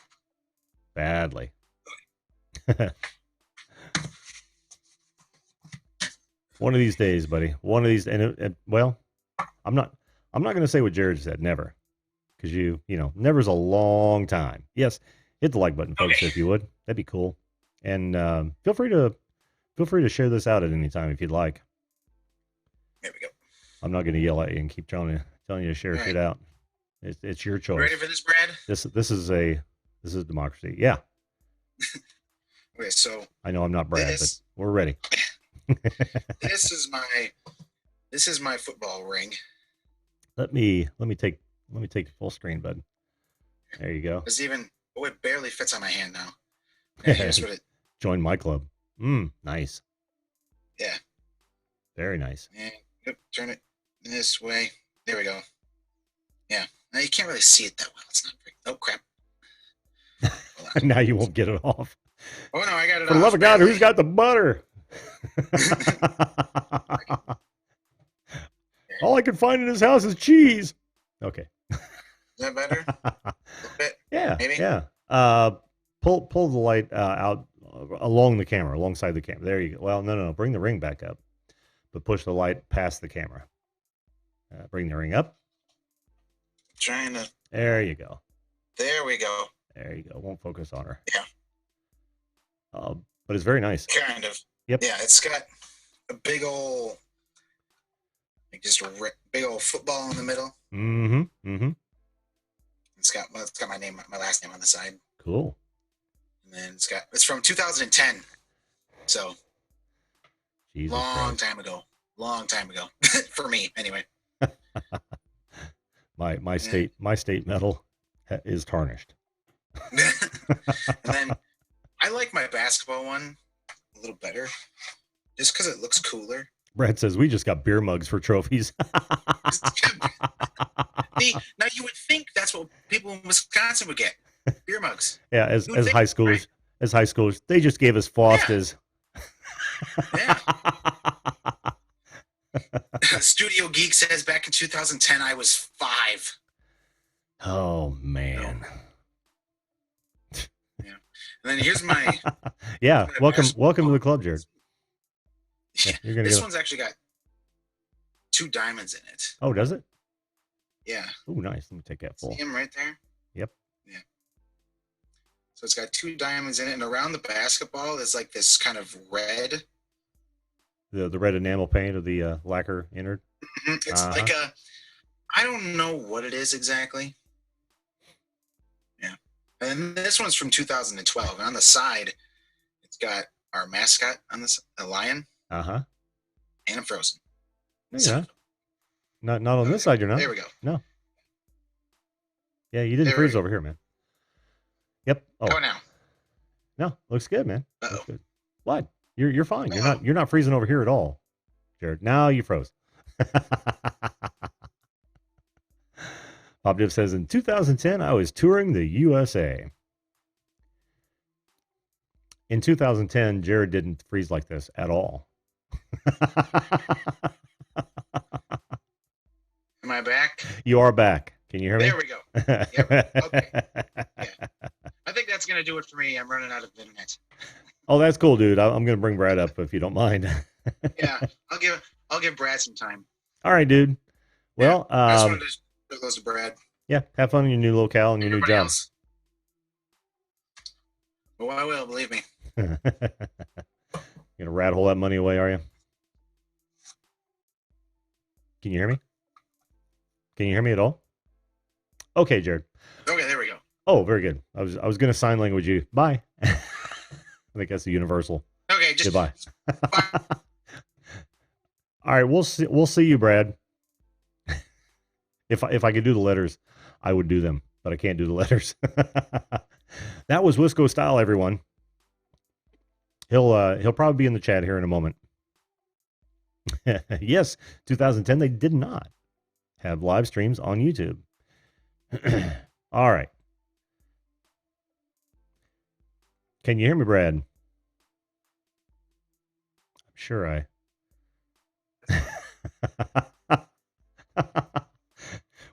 One of these days, buddy. One of these, and well, I'm not going to say what Jared said. Never, because you know, never's a long time. Yes, hit the like button, folks, if you would. That'd be cool. And feel free to share this out at any time if you'd like. There we go. I'm not going to yell at you and keep telling you to share shit out. It's your choice. Ready for this, Brad? This is democracy. Yeah. Okay, so I know I'm not Brad, but we're ready. This is my football ring. Let me take the full screen, bud. There you go. It barely fits on my hand now. Here's what Join my club. Nice. Yeah. Very nice. And turn it this way. There we go. Yeah. Now you can't really see it that well. It's not very. Oh crap. Now you won't get it off. Oh no, I got it. For the love of God, who's got the butter? All I can find in his house is cheese. Okay. Is that better? A little bit? Yeah. Maybe? Yeah. Pull the light out alongside the camera. There you go. Well, no. Bring the ring back up, but push the light past the camera. Bring the ring up. Trying to. There you go. There we go. There you go. Won't focus on her. Yeah. But it's very nice. Kind of. Yep. Yeah, it's got a big old, like just a big old football in the middle. Mm-hmm. It's got my name, my last name on the side. Cool. And then it's from 2010. So Jesus long Christ. time ago for me anyway. my state medal is tarnished. And then I like my basketball one a little better just because it looks cooler. Brad says we just got beer mugs for trophies. Now you would think that's what people in Wisconsin would get. Beer mugs. Yeah, as high schoolers, right? They just gave us Fosters. Yeah. Studio Geek says back in 2010 I was 5. Oh man. Yeah. And then here's my yeah. Welcome to the club, Jared. Yeah, this one's actually got 2 diamonds in it. Oh, does it? Yeah. Oh, nice. Let me take that full. See him right there? Yep. Yeah. So it's got 2 diamonds in it, and around the basketball is like this kind of red. The red enamel paint of the lacquer innard. Mm-hmm. It's like I don't know what it is exactly. Yeah. And this one's from 2012. And on the side, it's got our mascot on this, a lion. Uh-huh. And I'm frozen. Yeah. Not on this side, you're not. There we go. No. Yeah, you didn't freeze over here, man. Yep. Oh, now. No, looks good, man. Uh-oh. Looks good. What? You're fine. You're not freezing over here at all, Jared. Now you froze. Bob Div says in 2010 I was touring the USA. In 2010, Jared didn't freeze like this at all. Am I back? You are back. Can you hear me? There we go. Yep. Okay. Yeah. I think that's gonna do it for me. I'm running out of internet. Oh, that's cool, dude. I'm gonna bring Brad up if you don't mind. Yeah, I'll give Brad some time. All right, dude. Well, I just wanted to show those to Brad. Yeah, have fun in your new locale and your new job. Oh, I will, believe me. You gonna rat hole that money away, are you? Can you hear me? Can you hear me at all? Okay, Jared. Okay, there we go. Oh, very good. I was gonna sign language you. Bye. I think that's a universal. Okay, just goodbye. Bye. All right, we'll see you, Brad. If I could do the letters, I would do them, but I can't do the letters. That was Wisco Style, everyone. He'll probably be in the chat here in a moment. Yes, 2010 they did not have live streams on YouTube. All right. Can you hear me, Brad? I'm sure I.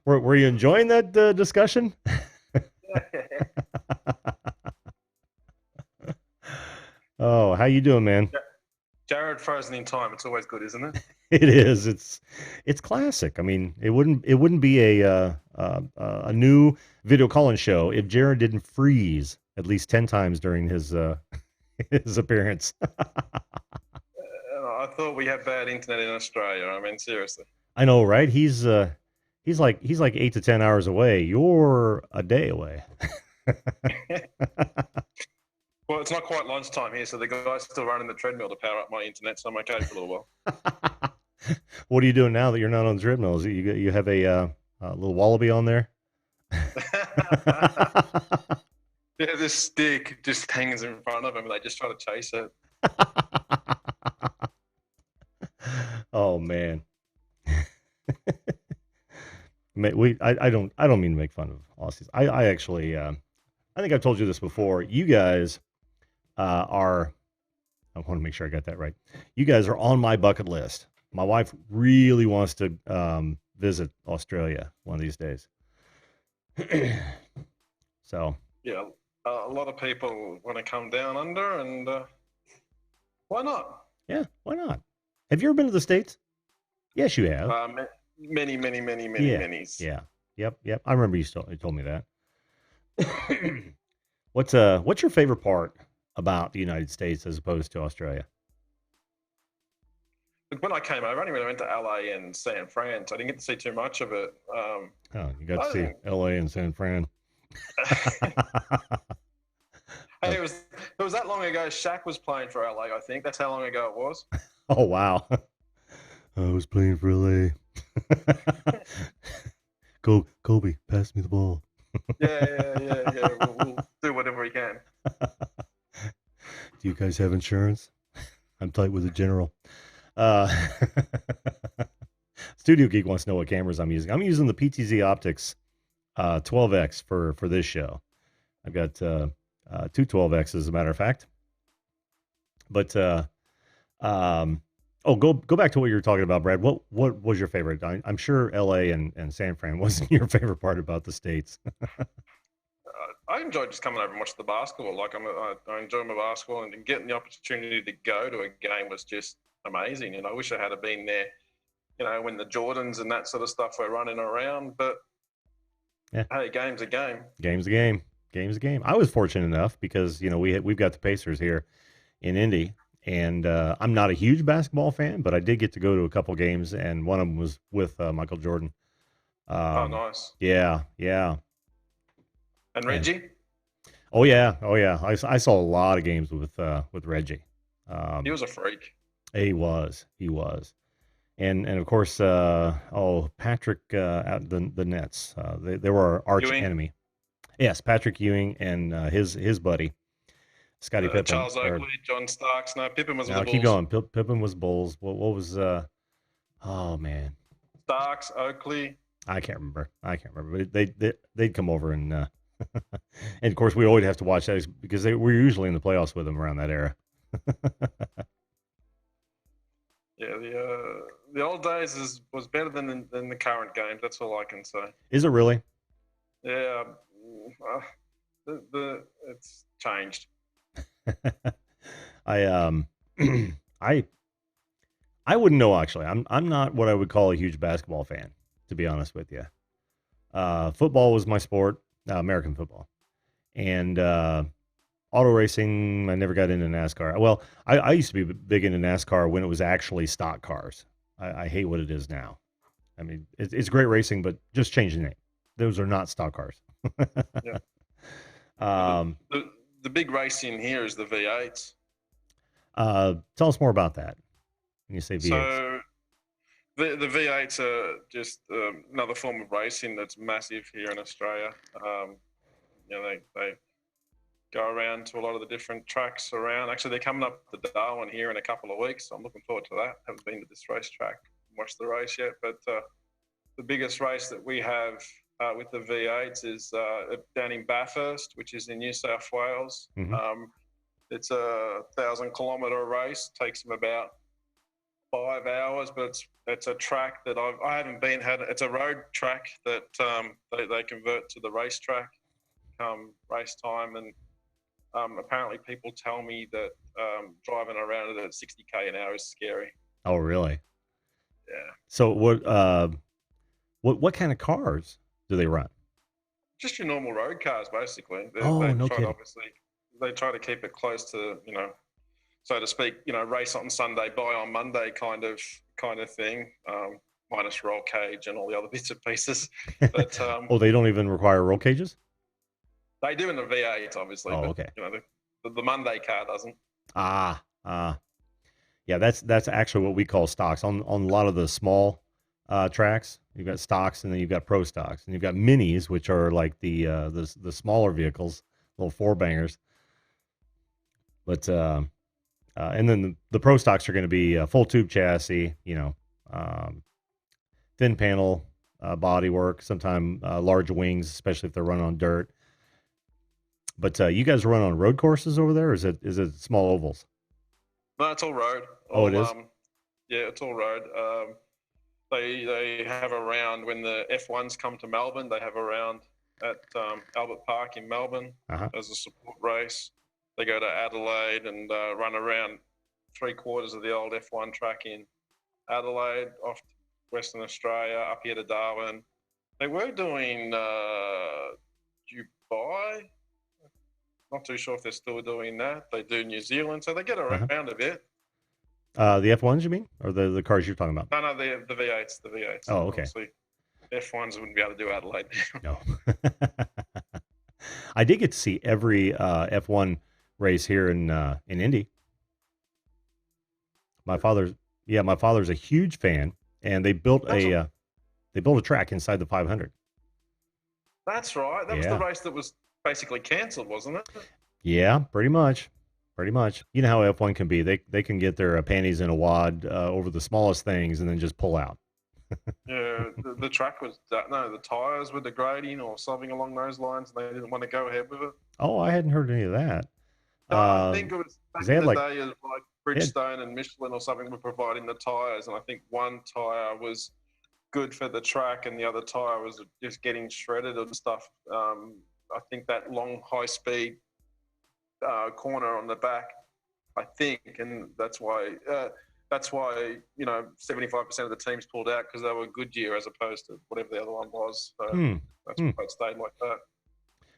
Were you enjoying that discussion? Oh, how you doing, man? Jared frozen in time. It's always good, isn't it? It is. It's classic. I mean, it wouldn't be a new video calling show if Jared didn't freeze at least 10 times during his his appearance. I thought we had bad internet in Australia. I mean, seriously. I know, right? He's like 8 to 10 hours away. You're a day away. Well, it's not quite lunchtime here, so the guy's still running the treadmill to power up my internet, so I'm okay for a little while. What are you doing now that you're not on the treadmill? Is it, you have a little wallaby on there? Yeah, this stick just hangs in front of him, and they just try to chase it. Oh man. I don't mean to make fun of Aussies. I actually I think I've told you this before. You guys are, I want to make sure I got that right. You guys are on my bucket list. My wife really wants to visit Australia one of these days. So yeah, a lot of people want to come down under, and why not? Yeah, why not? Have you ever been to the States? Yes, you have. Many. Yeah. Yep. I remember you told me that. What's your favorite part about the United States as opposed to Australia? When I came over, I only really went to LA and San Fran, so I didn't get to see too much of it. You got to see LA and San Fran. Hey, it was that long ago. Shaq was playing for LA, I think. That's how long ago it was. Oh wow! I was playing for LA. Kobe, pass me the ball. Yeah. We'll do whatever we can. Do you guys have insurance? I'm tight with the general. Studio Geek wants to know what cameras I'm using. I'm using the PTZ Optics 12X for this show. I've got two 12X as a matter of fact. But go back to what you were talking about, Brad. What was your favorite? I'm sure LA and San Fran wasn't your favorite part about the States. I enjoyed just coming over and watching the basketball. Like I enjoy my basketball, and getting the opportunity to go to a game was just amazing. And I wish I had been there, when the Jordans and that sort of stuff were running around. But yeah, hey, game's a game. Game's a game. Game's a game. I was fortunate enough because we've got the Pacers here in Indy, and I'm not a huge basketball fan, but I did get to go to a couple games, and one of them was with Michael Jordan. Oh, nice. Yeah. And Reggie? Oh yeah. I saw a lot of games with Reggie. He was a freak. He was. And of course, Patrick at the Nets. They were our arch enemy. Yes, Patrick Ewing and his buddy, Scottie Pippen. Charles Oakley, John Starks. No, Pippen was with the Bulls. Keep going. Pippen was Bulls. What was? Oh man. Starks, Oakley. I can't remember. But they'd come over and and of course we always have to watch that because we're usually in the playoffs with them around that era. Yeah, the old days was better than the current games. That's all I can say. Is it really? Yeah, it's changed. I wouldn't know actually. I'm not what I would call a huge basketball fan, to be honest with you. Football was my sport, American football, and auto racing. I never got into NASCAR. Well, I used to be big into NASCAR when it was actually stock cars. I hate what it is now. I mean, it's great racing, but just change the name. Those are not stock cars. Yeah. The big race in here is the V8s. Tell us more about that. When you say V8s. So The V8s are just another form of racing that's massive here in Australia. They go around to a lot of the different tracks around. Actually, they're coming up to Darwin here in a couple of weeks, so I'm looking forward to that. Haven't been to this racetrack, watched the race yet, but the biggest race that we have with the V8s is down in Bathurst, which is in New South Wales. Mm-hmm. It's a 1,000-kilometre race. Takes them about 5 hours, but it's a track that I haven't been had. It's a road track that they convert to the racetrack come race time, and apparently people tell me that driving around it at 60k an hour is scary. Oh, really? Yeah. So what kind of cars do they run? Just your normal road cars, basically. No kidding. Obviously, they try to keep it close to, so to speak, race on Sunday, buy on Monday kind of thing, minus roll cage and all the other bits and pieces. But they don't even require roll cages? They do in the V8, obviously. Oh, but, okay. The Monday car doesn't. Yeah, that's actually what we call stocks. On a lot of the small tracks, you've got stocks, and then you've got pro stocks, and you've got minis, which are like the smaller vehicles, little four bangers. But and then the pro stocks are going to be a full tube chassis, thin panel body work, sometimes large wings, especially if they're running on dirt. But you guys run on road courses over there, or is it small ovals? No, it's all road. It is? Yeah, it's all road. They have a round when the F1s come to Melbourne. They have a round at Albert Park in Melbourne as a support race. They go to Adelaide and run around 3/4 of the old F1 track in Adelaide, off to Western Australia, up here to Darwin. They were doing Dubai. Not too sure if they're still doing that. They do New Zealand, so they get around a bit. The F1s, you mean, or the cars you're talking about? No, the V8s. The V8s. Oh, okay. Obviously, F1s wouldn't be able to do Adelaide. No. I did get to see every F1 race here in Indy. My father's a huge fan, and they built a track inside the 500. That's right. That was the race that was basically cancelled, wasn't it? Yeah, pretty much. You know how F1 can be. They can get their panties in a wad over the smallest things and then just pull out. Yeah, the track was the tires were degrading or something along those lines, and they didn't want to go ahead with it. Oh, I hadn't heard any of that. No, I think it was back in the day of like Bridgestone and Michelin or something were providing the tires, and I think one tire was good for the track and the other tire was just getting shredded and stuff. I think that long high speed corner on the back, I think, and that's why 75% of the teams pulled out, because they were Goodyear as opposed to whatever the other one was. So that's why it stayed like that.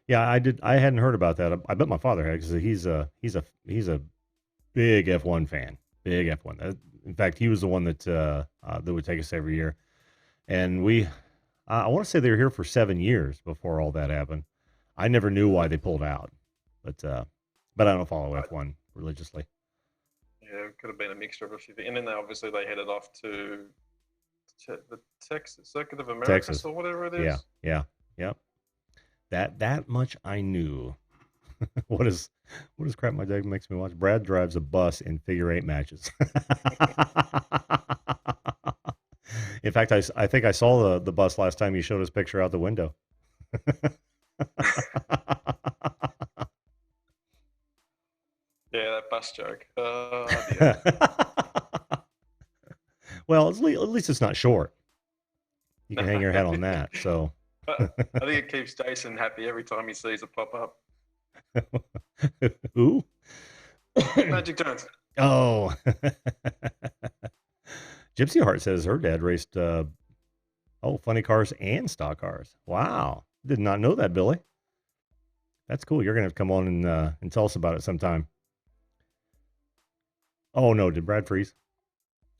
Yeah, I hadn't heard about that. I bet my father had, because he's a big F1 fan. Big F1. In fact, he was the one that would take us every year. And I want to say they were here for 7 years before all that happened. I never knew why they pulled out, but I don't follow F1 religiously. Yeah, it could have been a mixture of a few things. And then they headed off to the Texas Circuit of America or whatever it is. Yeah. That much I knew. What is crap my dad makes me watch? Brad drives a bus in figure 8 matches. In fact, I think I saw the bus last time you showed us picture out the window. Yeah, that bus joke. Well, at least it's not short. You can hang your hat on that. So I think it keeps Jason happy every time he sees it pop up. Who? Magic Jones. Oh. Gypsy Heart says her dad raced funny cars and stock cars. Wow. Did not know that, Billy. That's cool. You're going to have to come on and tell us about it sometime. Oh, no. Did Brad freeze?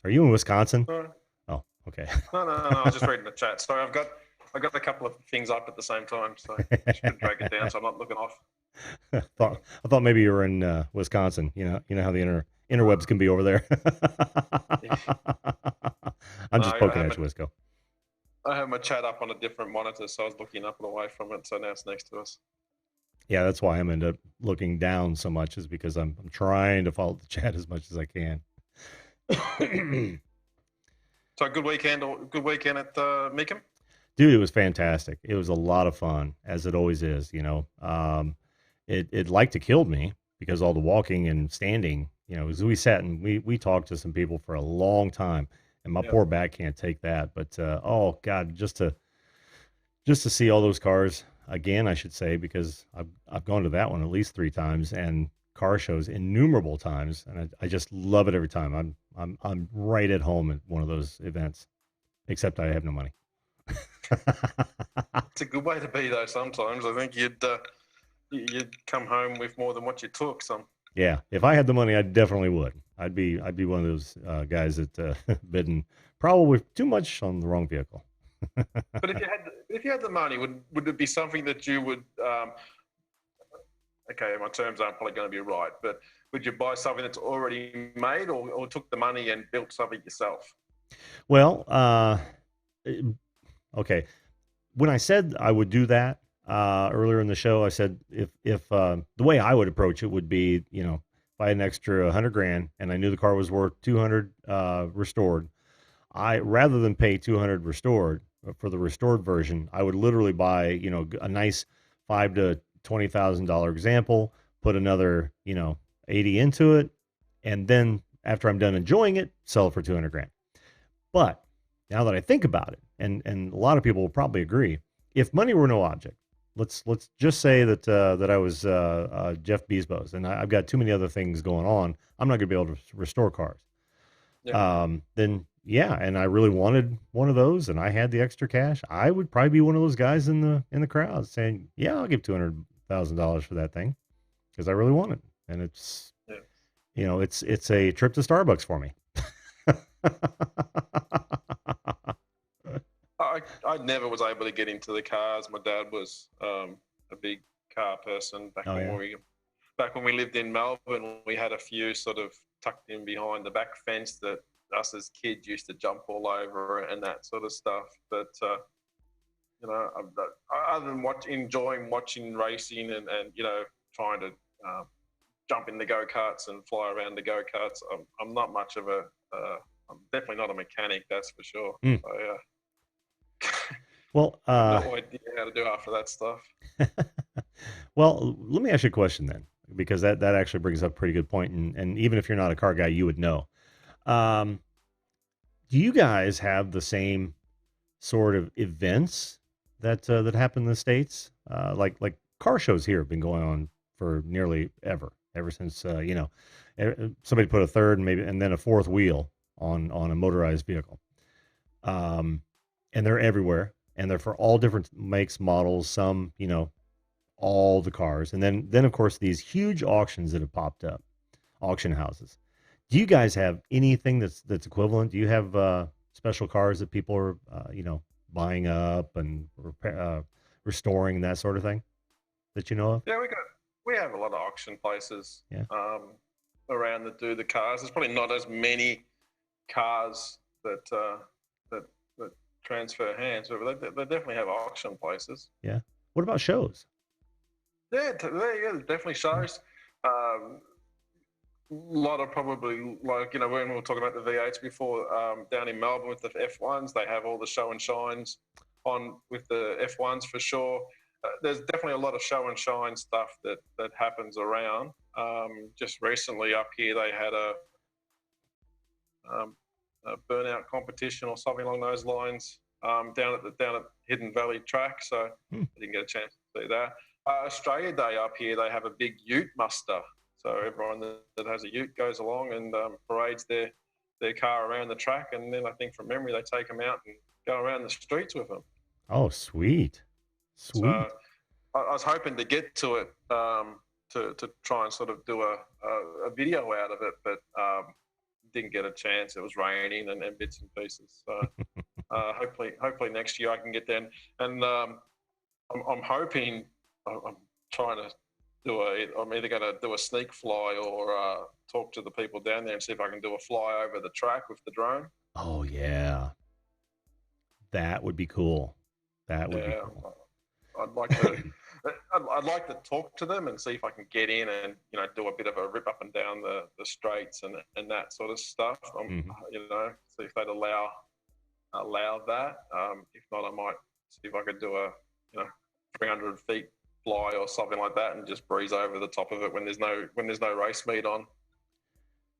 Are you in Wisconsin? No. Oh, okay. No. I was just reading the chat. Sorry, I've got a couple of things up at the same time, so I should drag it down so I'm not looking off. I thought maybe you were in Wisconsin. You know how the interwebs can be over there. I'm just poking at you, Wisco. I have my chat up on a different monitor, so I was looking up and away from it. So now it's next to us. Yeah, that's why I'm end up looking down so much, is because I'm trying to follow the chat as much as I can. So good weekend at Mecum? Dude, it was fantastic. It was a lot of fun, as it always is. It like to killed me because all the walking and standing. As we sat and we talked to some people for a long time, and my poor back can't take that. But oh God, just to see all those cars again, I should say, because I've gone to that one at least 3 times and car shows innumerable times, and I just love it every time. I'm right at home at one of those events, except I have no money. It's a good way to be, though. Sometimes I think you'd come home with more than what you took. Yeah, if I had the money, I definitely would. I'd be one of those guys that bidding probably too much on the wrong vehicle. But if you had the money, would it be something that you would? Okay, my terms aren't probably going to be right, but would you buy something that's already made, or took the money and built something yourself? Well, okay. When I said I would do that earlier in the show, I said if the way I would approach it would be, if I had an extra 100 grand and I knew the car was worth 200 restored, rather than pay 200 restored for the restored version, I would literally buy, a nice $5,000 to $20,000 example, put another, 80 into it, and then after I'm done enjoying it, sell it for 200 grand. But now that I think about it, and a lot of people will probably agree, if money were no object, let's just say that I was Jeff Bezos and I've got too many other things going on, I'm not going to be able to restore cars. Yeah. Then yeah, and I really wanted one of those, and I had the extra cash, I would probably be one of those guys in the crowd saying, yeah, I'll give $200,000 for that thing because I really want it, and it's it's a trip to Starbucks for me. I never was able to get into the cars. My dad was a big car person back when we lived in Melbourne. We had a few sort of tucked in behind the back fence that us as kids used to jump all over and that sort of stuff. But other than enjoying watching racing and trying to jump in the go-karts and fly around the go-karts, I'm not much of I'm definitely not a mechanic, that's for sure. So, well, I have no idea how to do half of that stuff. Well, let me ask you a question then, because that actually brings up a pretty good point, and even if you're not a car guy, you would know. Do you guys have the same sort of events that happen in the States? Like car shows here have been going on for nearly ever since somebody put a third and then a fourth wheel on a motorized vehicle. And they're everywhere, and they're for all different makes, models, some, all the cars. And then of course these huge auctions that have popped up, auction houses. Do you guys have anything that's equivalent? Do you have special cars that people are buying up and restoring, that sort of thing that you know of? Yeah, we have a lot of auction places around that do the cars. There's probably not as many cars that transfer hands, but they definitely have auction places. Yeah. What about shows? Yeah, definitely shows. A lot of probably, like, when we were talking about the V8s before, down in Melbourne with the F1s, they have all the show and shines on with the F1s for sure. There's definitely a lot of show and shine stuff that happens around. Just recently up here, they had a burnout competition or something along those lines down at Hidden Valley track. So I didn't get a chance to see that. Australia Day up here, they have a big ute muster. So everyone that has a ute goes along and parades their car around the track, and then I think from memory they take them out and go around the streets with them. Oh, sweet. So I was hoping to get to it to try and sort of do a video out of it, but didn't get a chance. It was raining and bits and pieces. So hopefully next year I can get there. And I'm hoping, I'm trying to I'm either going to do a sneak fly or talk to the people down there and see if I can do a fly over the track with the drone. Oh yeah, that would be cool. That would be Yeah, cool. I'd like to. I'd like to talk to them and see if I can get in and do a bit of a rip up and down the straights and that sort of stuff. See if they'd allow that. If not, I might see if I could do a 300 feet fly or something like that and just breeze over the top of it when there's no race meet on.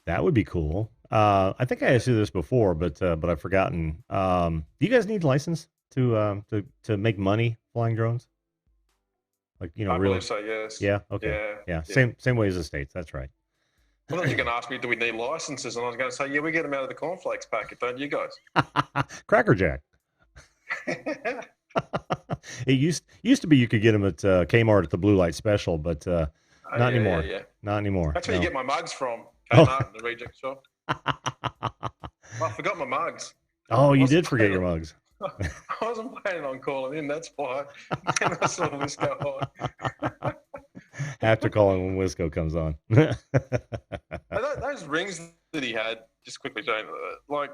That would be cool. I think I asked you this before, but I've forgotten. Do you guys need a license to make money flying drones? Like I real? believe so. Yes. Yeah. Okay. Yeah. Same way as the States. That's right. I thought you were going to ask me, do we need licenses? And I was going to say, yeah, we get them out of the cornflakes packet, don't you guys? Cracker Jack. It used to be you could get them at Kmart at the Blue Light Special, but not anymore. Yeah. Not anymore. That's where you get my mugs from, Kmart and the reject shop. I forgot my mugs. Oh, you did forget your mugs. I wasn't planning on calling in, that's why. Then I saw Wisco on. Have to call in when Wisco comes on. Those rings that he had, just quickly, Jane, like,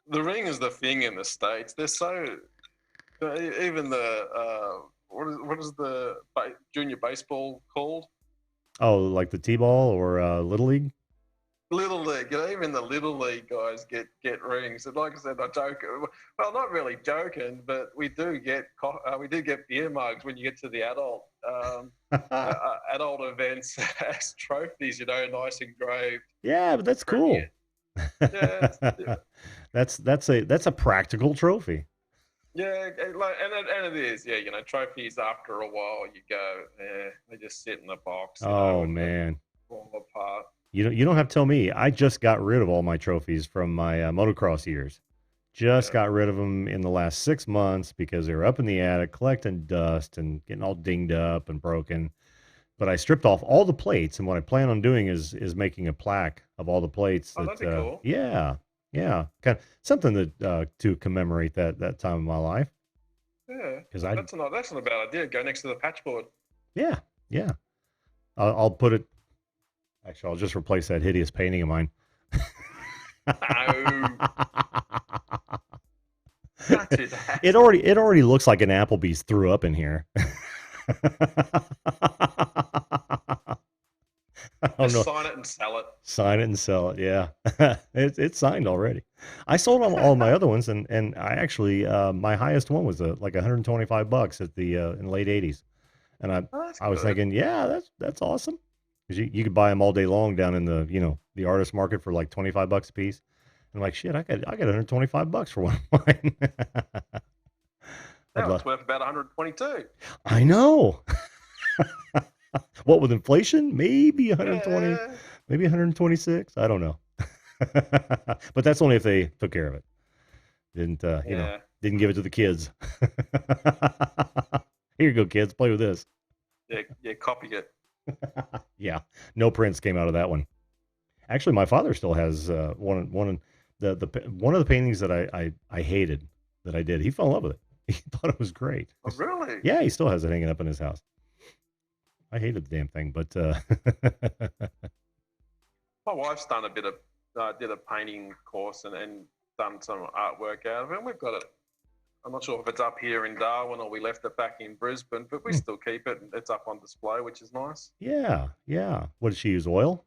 the ring is the thing in the States. They're so... Even the... what is the junior baseball called? Oh, like the T-ball or Little League? Little League, even the Little League guys get rings. And like I said, I joke. Well, not really joking, but we do get beer mugs when you get to the adult events as trophies. Nice engraved. Yeah, but that's cool. Yeah, that's a practical trophy. Yeah, and it is. Yeah, trophies. After a while, you go, they just sit in the box. Oh man, fall apart. You don't have to tell me. I just got rid of all my trophies from my motocross years. Got rid of them in the last 6 months because they were up in the attic collecting dust and getting all dinged up and broken. But I stripped off all the plates, and what I plan on doing is making a plaque of all the plates. That'd be cool. Yeah, kind of something that to commemorate that time of my life. Yeah, that's not a bad idea. Go next to the patchboard. Yeah. I'll put it. Actually, I'll just replace that hideous painting of mine. It already looks like an Applebee's threw up in here. Just sign it and sell it. Sign it and sell it. Yeah, it's signed already. I sold all my other ones, and I actually my highest one was like $125 at the in the late '80s, and I was thinking, yeah, that's awesome. Because you could buy them all day long down in the artist market for like $25 a piece. And I'm like, shit, I got $125 for one of mine. Now it's worth about 122. I know. What with inflation? Maybe 120, maybe 126. I don't know. But that's only if they took care of it. Didn't didn't give it to the kids. Here you go, kids, play with this. Yeah, copy it. Yeah, no prints came out of that one. Actually, my father still has one of the paintings that I hated that I did. He fell in love with it. He thought it was great. Oh, really? Yeah, he still has it hanging up in his house. I hated the damn thing, but my wife's done a bit of did a painting course and done some artwork out of it. And we've got it. I'm not sure if it's up here in Darwin or we left it back in Brisbane, but we still keep it. It's up on display, which is nice. Yeah. What did she use? Oil?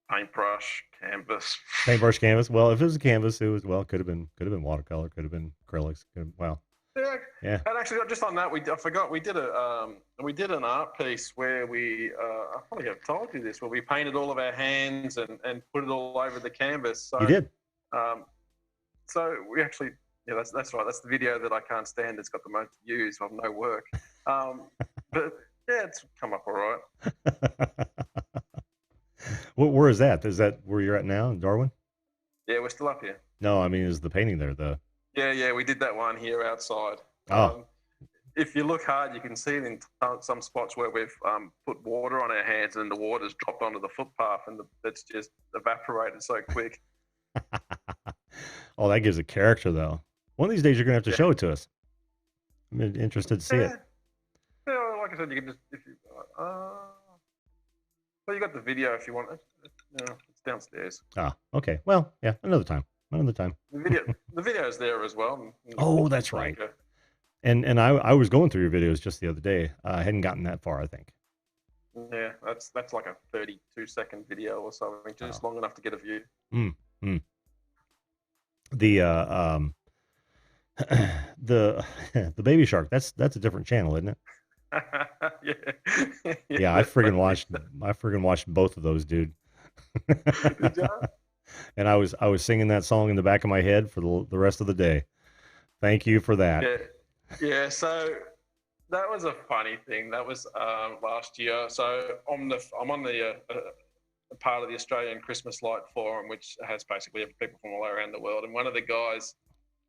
Paintbrush, canvas. Paintbrush, canvas. Well, if it was a canvas, it was could have been watercolor, could have been acrylics. Yeah. And actually, just on that, I forgot we did an art piece where I probably have told you this, where we painted all of our hands and put it all over the canvas. So, you did. So we actually. Yeah, that's right. That's the video that I can't stand. It's got the most views of no work. But yeah, it's come up all right. Where is that? Is that where you're at now in Darwin? Yeah, we're still up here. No, I mean, is the painting there? Yeah, we did that one here outside. Oh. If you look hard, you can see it in some spots where we've put water on our hands and the water's dropped onto the footpath and it's just evaporated so quick. Oh, that gives it character, though. One of these days, you're going to have to show it to us. I'm interested to see it. Yeah, like like I said, you can just if you. Well, you got the video if you want it. No, it's downstairs. Ah, okay. Well, yeah, another time. Another time. The video's there as well. Oh, that's right. And I was going through your videos just the other day. I hadn't gotten that far, I think. Yeah, that's like a 32-second video or something, just long enough to get a view. The the baby shark. That's a different channel, isn't it? Yeah, I friggin' watched both of those, dude. Did you? And I was singing that song in the back of my head for the rest of the day. Thank you for that. Yeah. So that was a funny thing. That was last year. So I'm on the part of the Australian Christmas Light Forum, which has basically people from all around the world. And one of the guys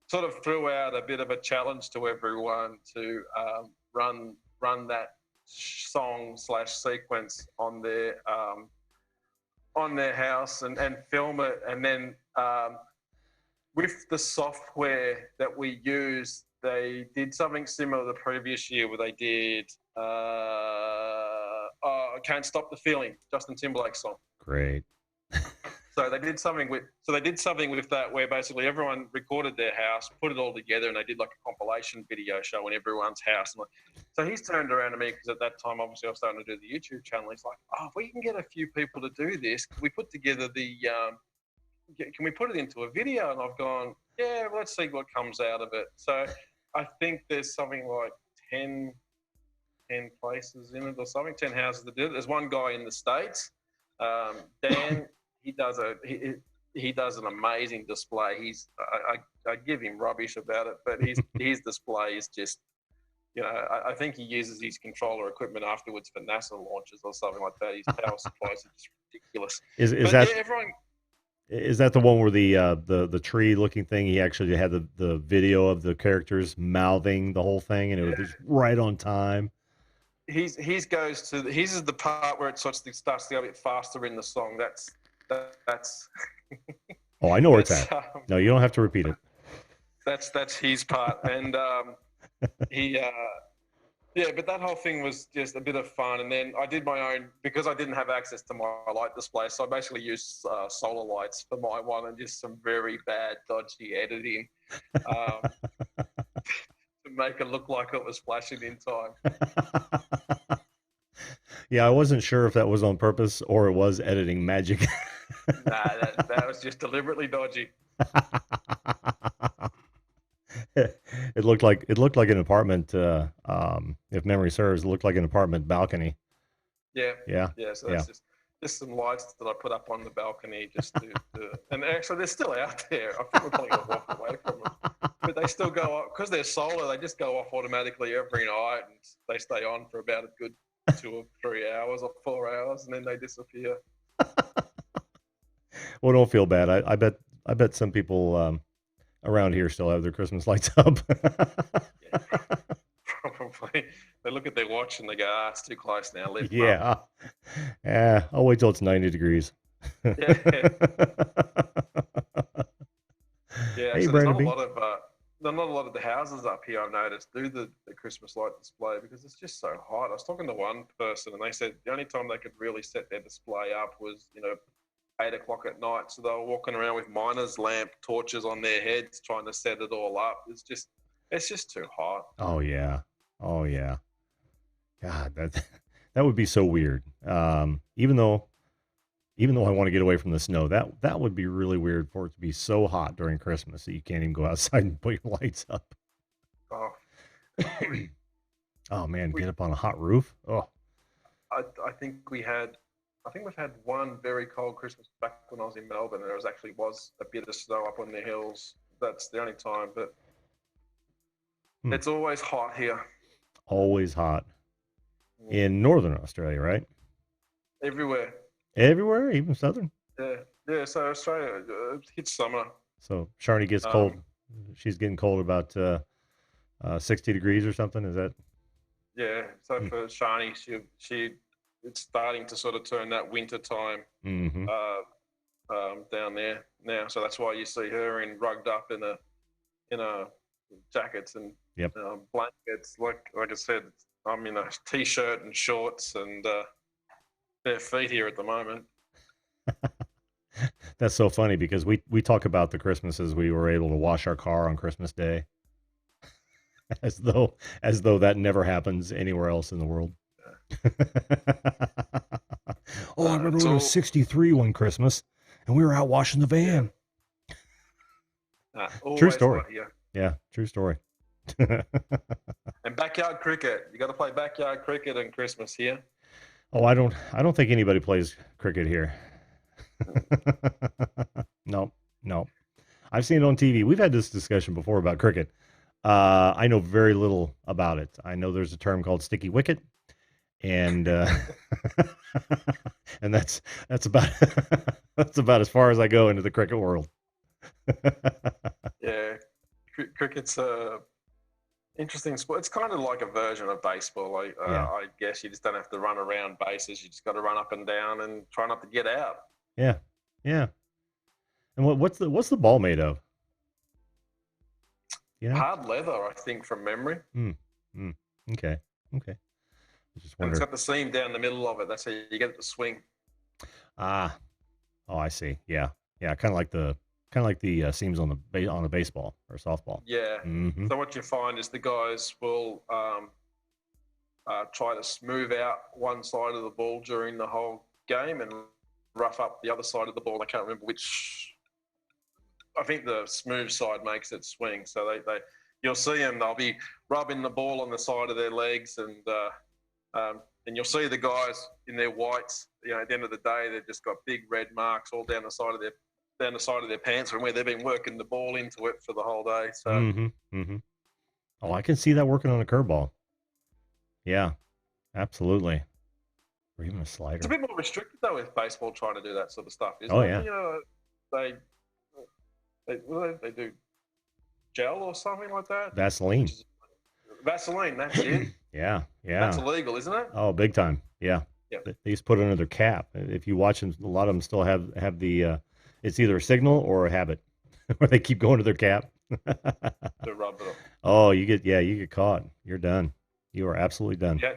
sort of threw out a bit of a challenge to everyone to run that song / sequence on their house and film it, and then with the software that we use, they did something similar the previous year where they did I Can't Stop the Feeling, Justin Timberlake's song. Great. So they did something with that where basically everyone recorded their house, put it all together, and they did like a compilation video showing everyone's house. So he's turned around to me because at that time, obviously, I was starting to do the YouTube channel. He's like, "Oh, if we can get a few people to do this, can we put together can we put it into a video?" And I've gone, "Yeah, let's see what comes out of it." So I think there's something like 10 places in it or something, 10 houses that did it. There's one guy in the States, Dan. He does an amazing display. I give him rubbish about it, but his display is just, I think he uses his controller equipment afterwards for NASA launches or something like that. His power supplies are just ridiculous. Is that the one where the tree looking thing? He actually had the video of the characters mouthing the whole thing, and it was just right on time. His is the part where it starts to go a bit faster in the song. That's Oh, I know where it's at. No, you don't have to repeat it. That's his part, and but that whole thing was just a bit of fun. And then I did my own because I didn't have access to my light display, so I basically used solar lights for my one and just some very bad, dodgy editing to make it look like it was flashing in time. Yeah, I wasn't sure if that was on purpose or it was editing magic. Nah, that was just deliberately dodgy. It looked like an apartment. If memory serves, it looked like an apartment balcony. Yeah. So that's just some lights that I put up on the balcony and actually they're still out there. I think we're probably gonna walk away from them, but they still go off because they're solar. They just go off automatically every night, and they stay on for about a good 2 or 3 hours or 4 hours, and then they disappear. Well, don't feel bad. I bet some people around here still have their Christmas lights up. Yeah, probably. They look at their watch and they go, "It's too close now. Lift up." Yeah. I'll wait till it's 90 degrees. Yeah. Hey, so Brandon there's not a lot of the houses up here I've noticed do the Christmas light display because it's just so hot. I was talking to one person and they said the only time they could really set their display up was 8 o'clock at night. So they were walking around with miner's lamp torches on their heads trying to set it all up. It's just too hot. Oh yeah. God, that would be so weird. Even though I want to get away from the snow, that would be really weird for it to be so hot during Christmas that you can't even go outside and put your lights up. Oh, oh man, get up on a hot roof. Oh, I think we've had one very cold Christmas back when I was in Melbourne, and there was a bit of snow up on the hills. That's the only time, but it's always hot here. Always hot in northern Australia, right? Everywhere, even southern. Yeah. So Australia hits summer. So Sharni gets cold. She's getting cold about 60 degrees or something. Is that? Yeah. So for Sharni, it's starting to sort of turn that winter time down there now. So that's why you see her rugged up in a jackets and blankets. Like I said, I'm in a t-shirt and shorts and bare feet here at the moment. That's so funny because we talk about the Christmases we were able to wash our car on Christmas Day, as though that never happens anywhere else in the world. Oh, I remember when it was 63 one Christmas, and we were out washing the van. True story. Yeah, true story. And backyard cricket. You got to play backyard cricket and Christmas here. Oh, I don't think anybody plays cricket here. No. I've seen it on TV. We've had this discussion before about cricket. I know very little about it. I know there's a term called sticky wicket, and and that's about that's about as far as I go into the cricket world. Yeah, cricket's a interesting sport. It's kind of like a version of baseball. I guess you just don't have to run around bases. You just got to run up and down and try not to get out. Yeah. And what's the ball made of? You know? Hard leather, I think, from memory. Okay. I just wonder. And it's got the seam down the middle of it. That's how you get it to swing. Ah. Oh, I see. Yeah. Kind of like the seams on a baseball or softball. Yeah. Mm-hmm. So what you find is the guys will try to smooth out one side of the ball during the whole game and rough up the other side of the ball. I can't remember which. I think the smooth side makes it swing. So you'll see them. They'll be rubbing the ball on the side of their legs, and you'll see the guys in their whites. At the end of the day, they've just got big red marks all down the side of their pants from where they've been working the ball into it for the whole day. So. Oh, I can see that working on a curveball. Yeah, absolutely. Or even a slider. It's a bit more restricted though with baseball trying to do that sort of stuff, isn't it? Yeah. They do gel or something like that. Vaseline, that's it. Yeah. That's illegal, isn't it? Oh, big time. Yeah. They used to put it under their cap. If you watch them, a lot of them still have the it's either a signal or a habit where they keep going to their cap. To rub it up. Oh, you get caught. You're done. You are absolutely done. Yeah.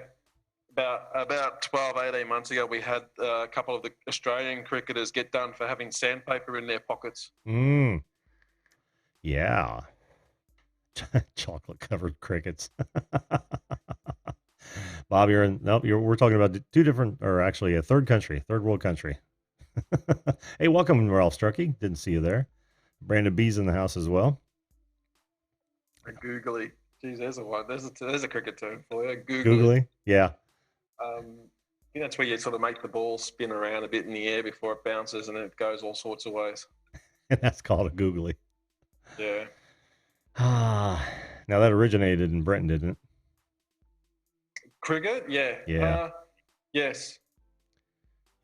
About 12, 18 months ago, we had a couple of the Australian cricketers get done for having sandpaper in their pockets. Yeah. Chocolate-covered crickets. Bob, we're talking about two different, or actually a third world country. Hey, welcome, Ralph Strucky. Didn't see you there. Brandon B's in the house as well. Googly. Geez, there's a one. There's a cricket term for you. Googly. Yeah. I think that's where you sort of make the ball spin around a bit in the air before it bounces, and it goes all sorts of ways. And that's called a googly. Yeah. Now that originated in Britain, didn't it? Cricket? Yeah. Yeah. Yes.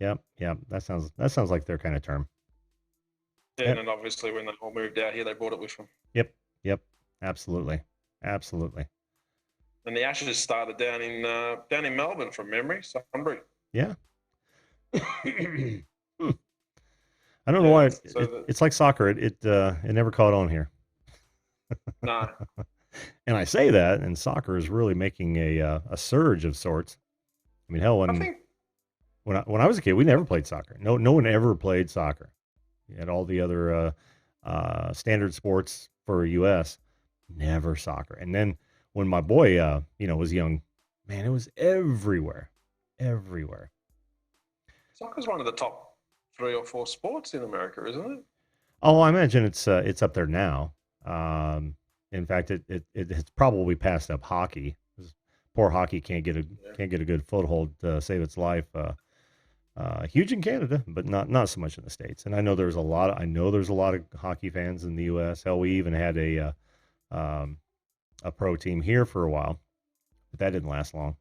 Yep. That sounds like their kind of term. Yeah, and obviously when they all moved out here, they brought it with them. Yep. Absolutely. And the Ashes started down in Melbourne from memory, Sunbury. Yeah. I don't know why it's like soccer. It never caught on here. No. And I say that, and soccer is really making a surge of sorts. I mean, hell, when I was a kid, we never played soccer. No one ever played soccer. You had all the other standard sports for U.S. Never soccer. And then when my boy, was young, man, it was everywhere. Soccer's one of the top 3 or 4 sports in America, isn't it? Oh, I imagine it's up there now. In fact, it's probably passed up hockey. Poor hockey can't get a good foothold to save its life. Huge in Canada, but not so much in the States. And I know there's a lot of hockey fans in the U.S. Hell, we even had a pro team here for a while, but that didn't last long.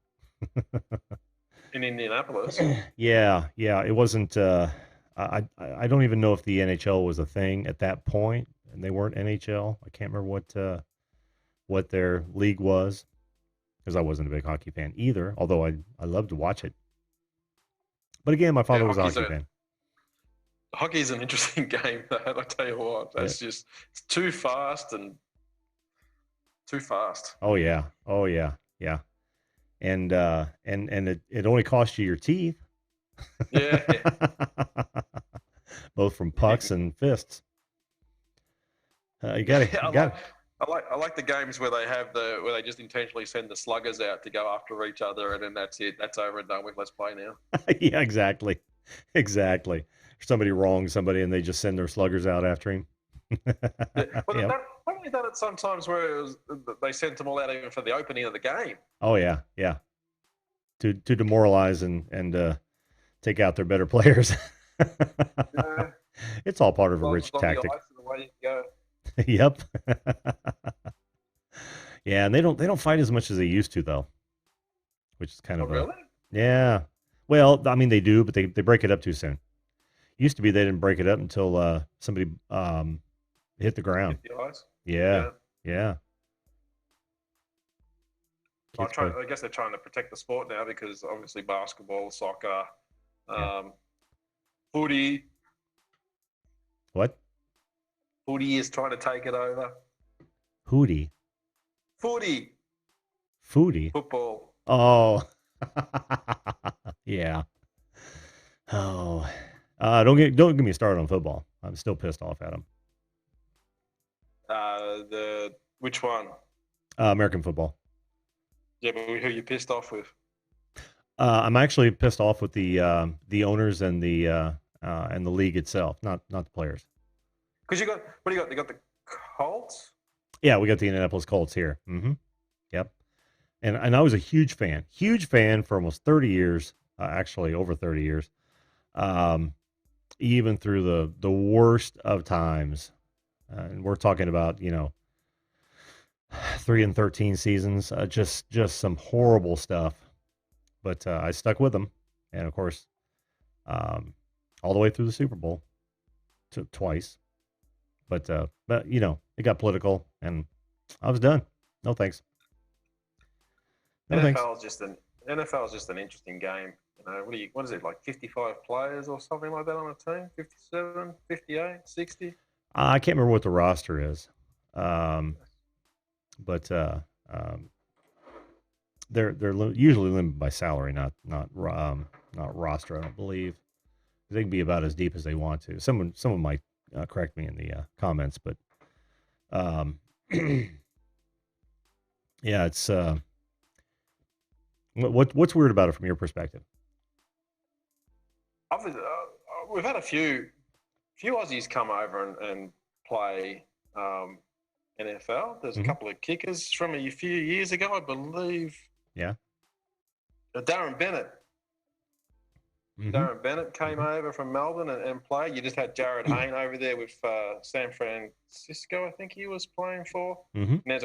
In Indianapolis. Yeah. It wasn't. I don't even know if the NHL was a thing at that point, and they weren't NHL. I can't remember what their league was, because I wasn't a big hockey fan either. Although I loved to watch it. But again, my father was a hockey fan. Hockey's an interesting game, though. I tell you what, it's too fast and too fast. Oh yeah. and it only costs you your teeth, Yeah, both from pucks and fists. You got yeah. you got I like the games where where they just intentionally send the sluggers out to go after each other, and then that's it. That's over and done with. Let's play now. yeah, exactly, exactly. Somebody wrongs somebody, and they just send their sluggers out after him. Yeah. Well, Yep. haven't they done it sometimes where they sent them all out even for the opening of the game? Oh yeah, yeah. To demoralize and take out their better players. Yeah. It's all part of a Slugs rich on the tactic. ice and away you go. Yep. Yeah, and they don't fight as much as they used to though, which is kind Oh, of a really? yeah. Well, I mean they do, but they break it up too soon. Used to be they didn't break it up until somebody hit the ground. Hit the ice? Yeah, Yeah. yeah. Kids play. I guess they're trying to protect the sport now because obviously basketball, soccer, Yeah. um, footy, What? footy is trying to take it over. Hootie? Footy, Foodie? football. Oh, yeah. Oh, don't get me started on football. I'm still pissed off at them. The which one? American football. Yeah, but who you pissed off with? I'm actually pissed off with the owners and the league itself, not the players. Because you got what do you got? You got the Colts. Yeah, we got the Indianapolis Colts here. Yep. And I was a huge fan for almost 30 years, actually over 30 years, even through the worst of times. And we're talking about 3-13 seasons, just some horrible stuff. But I stuck with them, and of course, all the way through the Super Bowl, twice. But it got political, and I was done. No thanks. No thanks. NFL is just an interesting game. What is it, like 55 players or something like that on a team? 57, 58, 60? I can't remember what the roster is, but they're usually limited by salary, not roster. I don't believe they can be about as deep as they want to. Someone might correct me in the comments, but um, yeah, it's what's weird about it from your perspective? We've had a few Aussies come over and play NFL. There's a couple of kickers from a few years ago, I believe. Yeah. Darren Bennett. Darren Bennett came over from Melbourne and played. You just had Jared Hayne over there with San Francisco, I think he was playing for. And there's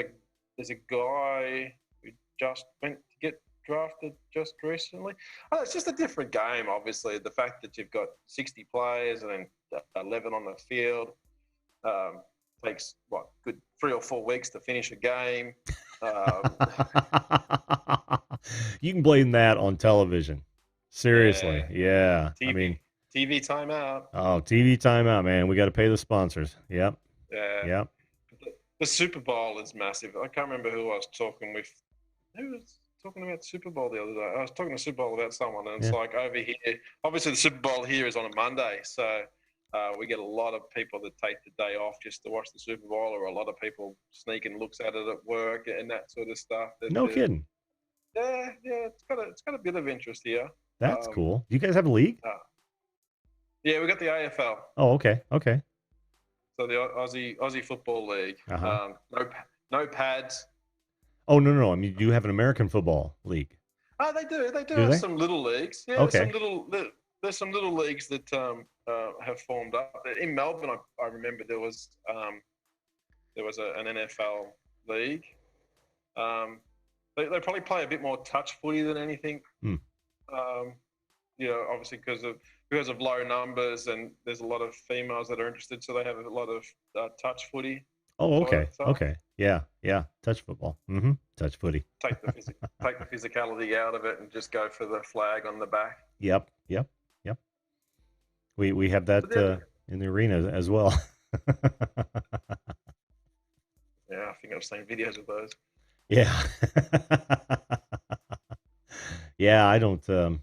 a guy who just went to get drafted just recently. Oh, it's just a different game, obviously. The fact that you've got 60 players and then 11 on the field takes, good 3 or 4 weeks to finish a game. You can blame that on television. Seriously. Yeah. TV, I mean, TV timeout. Oh, TV timeout, man. We got to pay the sponsors. Yep. Yeah. Yep. The Super Bowl is massive. I can't remember who I was talking with. Who was talking about Super Bowl the other day? I was talking to Super Bowl about someone, and it's like over here. Obviously, the Super Bowl here is on a Monday, so we get a lot of people that take the day off just to watch the Super Bowl, or a lot of people sneaking looks at it at work and that sort of stuff. No kidding. Yeah, it's got a bit of interest here. That's cool. Do you guys have a league? Yeah, we got the AFL. Oh, okay. Okay. So the Aussie Football League. No pads. Oh, no. I mean, do you have an American football league? Oh, they do. They have some little leagues. Yeah, okay. There's some little leagues that have formed up. In Melbourne, I remember there was an NFL league. They probably play a bit more touch footy than anything. Obviously because of low numbers, and there's a lot of females that are interested, so they have a lot of touch footy. Oh, okay. Okay. Yeah. Touch football. Touch footy. Take the physicality out of it and just go for the flag on the back. Yep. We have that in the arena as well. Yeah, I think I've seen videos of those. Yeah. Yeah, I don't know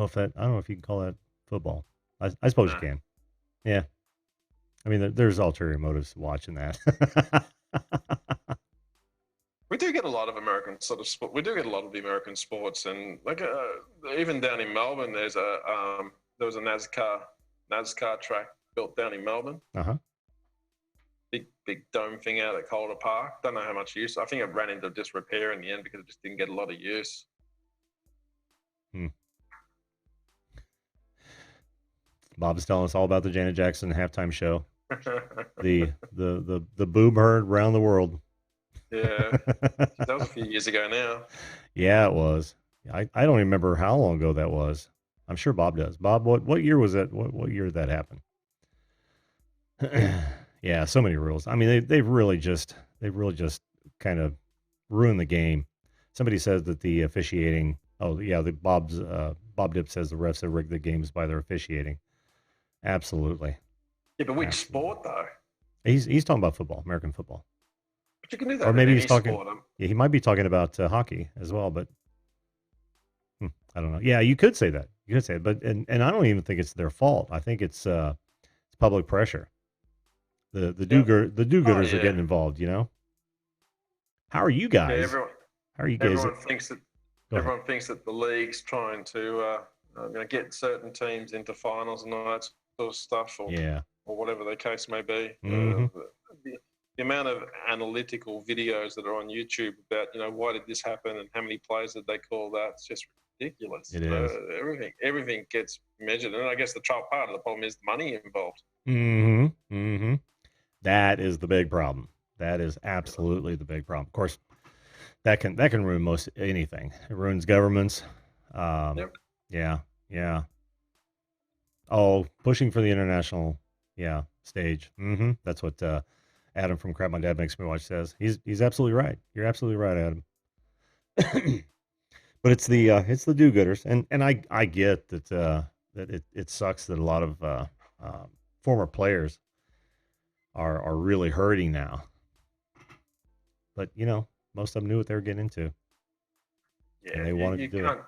if that, I don't know if you can call that football. I suppose you No. can. Yeah. I mean, there's ulterior motives to watching that. We do get a lot of American sort of sport. We do get a lot of the American sports, and like even down in Melbourne, there was a NASCAR track built down in Melbourne. Uh-huh. Big dome thing out at Calder Park. Don't know how much use. I think it ran into disrepair in the end because it just didn't get a lot of use. Bob's telling us all about the Janet Jackson halftime show. The boob heard around the world. Yeah, that was a few years ago now. Yeah, it was. I don't even remember how long ago that was. I'm sure Bob does. Bob, what year was that? What year did that happen? Yeah, so many rules. I mean, they've really just kind of ruined the game. Somebody says that the officiating. Oh yeah, Bob Dip says the refs have rigged the games by their officiating. Absolutely. Yeah, but which sport though? He's talking about football, American football. But you can do that. Or maybe in he's talking. sport. Yeah, he might be talking about hockey as well, but I don't know. Yeah, you could say that. You could say it, but and I don't even think it's their fault. I think it's public pressure. The do-gooders are getting involved. You know. How are you guys? Yeah, How are you guys? Everyone thinks that the league's trying to get certain teams into finals and all that sort of stuff, or whatever the case may be. Mm-hmm. The amount of analytical videos that are on YouTube about why did this happen and how many plays did they call that, it's just ridiculous. It is. Everything gets measured, and I guess the part of the problem is the money involved. Mm-hmm. Mm-hmm. That is the big problem. That is absolutely the big problem. Of course, that can ruin most anything. It ruins governments. Yeah. Oh, pushing for the international, stage. Mm-hmm. That's what Adam from Crap My Dad Makes Me Watch says. He's absolutely right. You're absolutely right, Adam. But it's the do-gooders, and I get that that it sucks that a lot of former players are really hurting now. But most of them knew what they were getting into. Yeah, and they wanted to do it.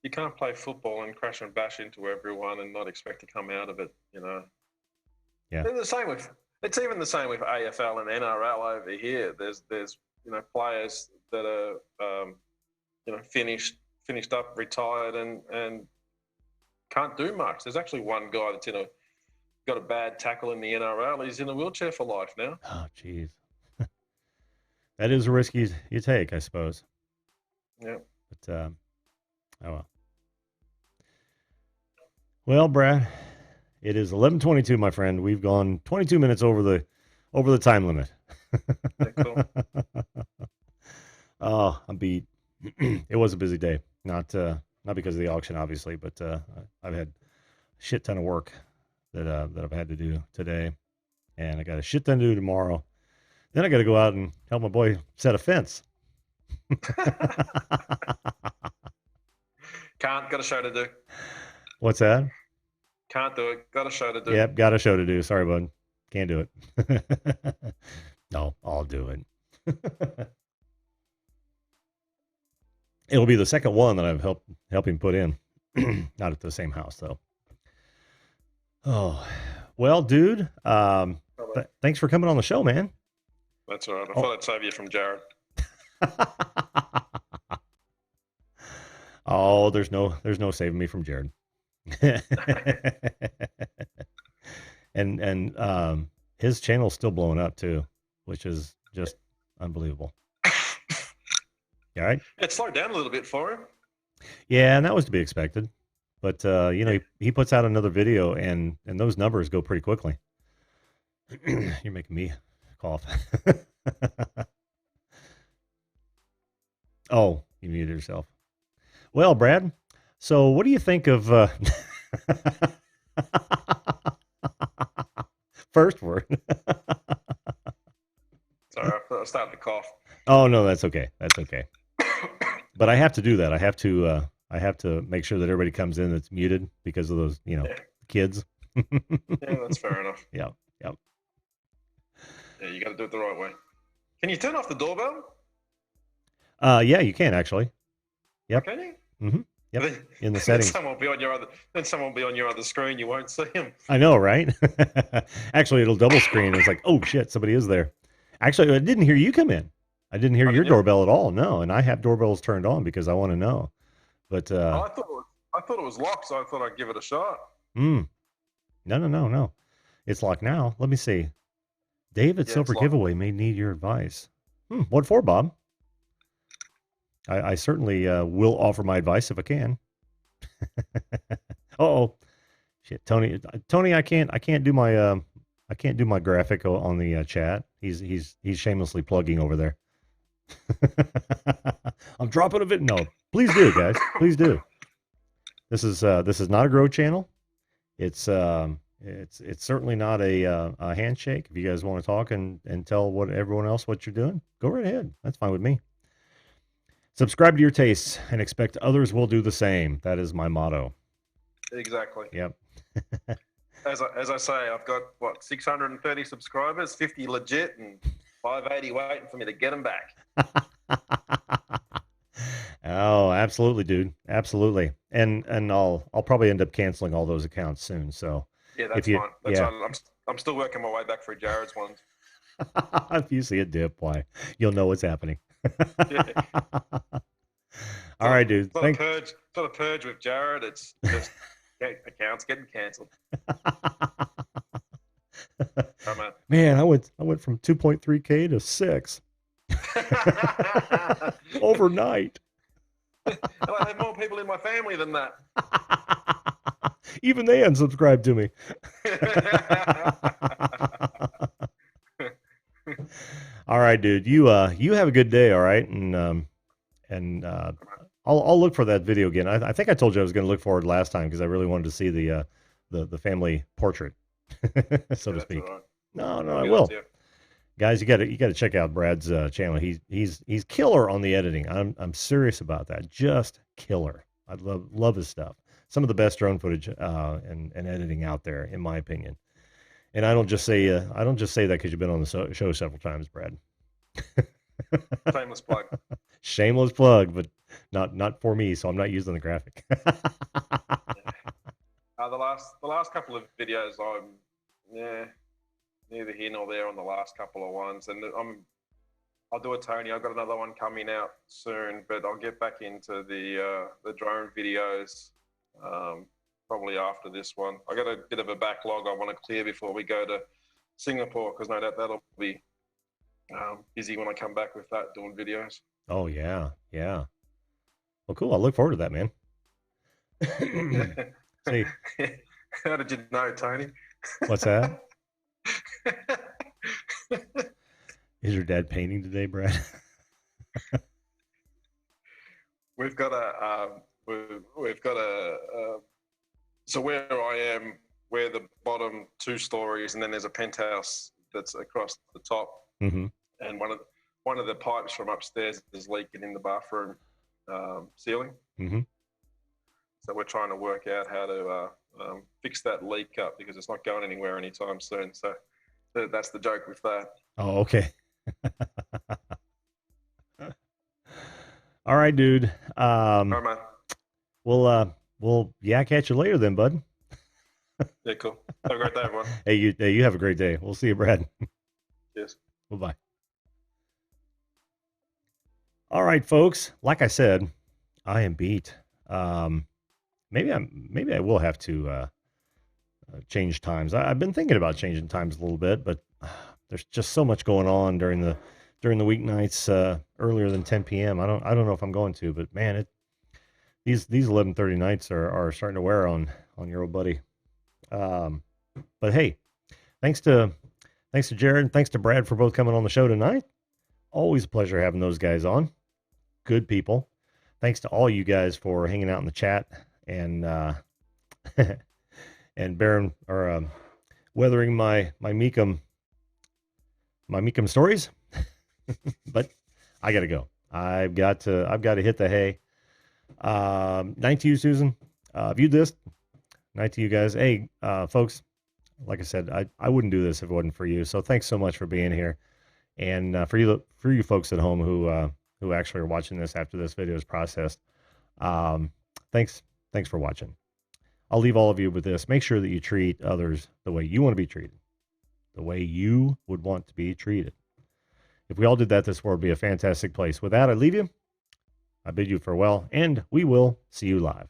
You can't play football and crash and bash into everyone and not expect to come out of it. Yeah. It's even the same with AFL and NRL over here. There's players that are finished up, retired, and can't do much. There's actually one guy that's got a bad tackle in the NRL. He's in a wheelchair for life now. Oh, jeez. That is a risk you take, I suppose. Yeah. But oh well. Well, Brad, it is 11:22, my friend. We've gone 22 minutes over the time limit. Yeah, cool. Oh, I'm beat. It was a busy day. Not because of the auction, obviously, but I've had a shit ton of work that I've had to do today, and I got a shit ton to do tomorrow. Then I got to go out and help my boy set a fence. Got a show to do. What's that? Can't do it. Got a show to do. Yep, got a show to do. Sorry, bud. Can't do it. No, I'll do it. It'll be the second one that I've helped him put in. Not at the same house, though. Oh, well, dude. Thanks for coming on the show, man. That's all right. I thought I'd save you from Jared. Oh, there's no saving me from Jared. and his channel's still blowing up too, which is just unbelievable. You all right? It slowed down a little bit for him. Yeah, and that was to be expected. But he puts out another video, and those numbers go pretty quickly. You're making me cough. Oh, you muted yourself. Well, Brad, so what do you think of first word? Sorry, I started to cough. Oh no, that's okay. That's okay. But I have to do that. I have to make sure that everybody comes in that's muted because of those, kids. Yeah, that's fair enough. Yeah. Yeah, you got to do it the right way. Can you turn off the doorbell? Yeah, you can actually. Yep. Can you? Mm-hmm. Yep. Then, In the then settings. someone will be on your other. Then someone will be on your other screen. You won't see him. I know, right? Actually, it'll double screen. It's like, oh shit, somebody is there. Actually, I didn't hear you come in. I didn't hear Oh, your didn't you? doorbell at all. No, and I have doorbells turned on because I want to know. But Oh, I thought it was locked, so I thought I'd give it a shot. no, no. It's locked now. Let me see. David Yeah, Silver it's locked. giveaway may need your advice. What for, Bob? I certainly will offer my advice if I can. Oh, shit, Tony, I can't do my graphic on the chat. He's shamelessly plugging over there. I'm dropping a video. No, please do, guys. Please do. This is not a grow channel. It's certainly not a handshake. If you guys want to talk and tell everyone else what you're doing, go right ahead. That's fine with me. Subscribe to your tastes and expect others will do the same. That is my motto. Exactly. Yep. As I say, I've got 630 subscribers, 50 legit, and 580 waiting for me to get them back. Oh, absolutely, dude. Absolutely. And I'll probably end up canceling all those accounts soon. So yeah, that's fine. That's fine. I'm still working my way back for Jared's ones. If you see a dip, why you'll know what's happening. Yeah. All right, dude. It's not a purge with Jared. It's just accounts getting cancelled. Oh, man, I went from 2.3K to 6 overnight. I have more people in my family than that. Even they unsubscribed to me. All right, dude. You have a good day. All right, and I'll look for that video again. I think I told you I was going to look for it last time because I really wanted to see the family portrait, so to speak. Right. No, I will. Guys, you got to check out Brad's channel. He's killer on the editing. I'm serious about that. Just killer. I love his stuff. Some of the best drone footage and editing out there, in my opinion. And I don't just say that because you've been on the show several times, Brad. Shameless plug. Shameless plug, but not for me. So I'm not using the graphic. The last couple of videos, I'm neither here nor there on the last couple of ones, and I'll do a Tony. I've got another one coming out soon, but I'll get back into the drone videos probably after this one. I got a bit of a backlog I want to clear before we go to Singapore, because no doubt that'll be busy when I come back with that, doing videos. Oh yeah. Well, cool. I look forward to that, man. See, how did you know, Tony? What's that? Is your dad painting today, Brad? We've got so where I am, we're the bottom 2 stories, and then there's a penthouse that's across the top. Mm-hmm. And one of the pipes from upstairs is leaking in the bathroom ceiling. Mm-hmm. So we're trying to work out how to fix that leak up, because it's not going anywhere anytime soon. So that's the joke with that. Oh, okay. All right, dude. All right, man. We'll catch you later then, bud. Yeah, cool. Have a great day, everyone. Hey, you have a great day. We'll see you, Brad. Cheers. Bye-bye. All right, folks. Like I said, I am beat. Maybe I will have to change times. I've been thinking about changing times a little bit, but there's just so much going on during the weeknights earlier than 10 p.m. I don't know if I'm going to, but man, these 11:30 nights are starting to wear on your old buddy. But hey, thanks to Jared and thanks to Brad for both coming on the show tonight. Always a pleasure having those guys on. Good people. Thanks to all you guys for hanging out in the chat and and bearing or weathering my Mecum stories. But I gotta go. I've got to hit the hay. Night to you, Susan. Viewed this. Night to you guys. Hey, folks. Like I said, I wouldn't do this if it wasn't for you. So thanks so much for being here, and for you folks at home who actually are watching this after this video is processed. Thanks for watching. I'll leave all of you with this. Make sure that you treat others the way you want to be treated, the way you would want to be treated. If we all did that, this world would be a fantastic place. With that, I leave you. I bid you farewell, and we will see you live.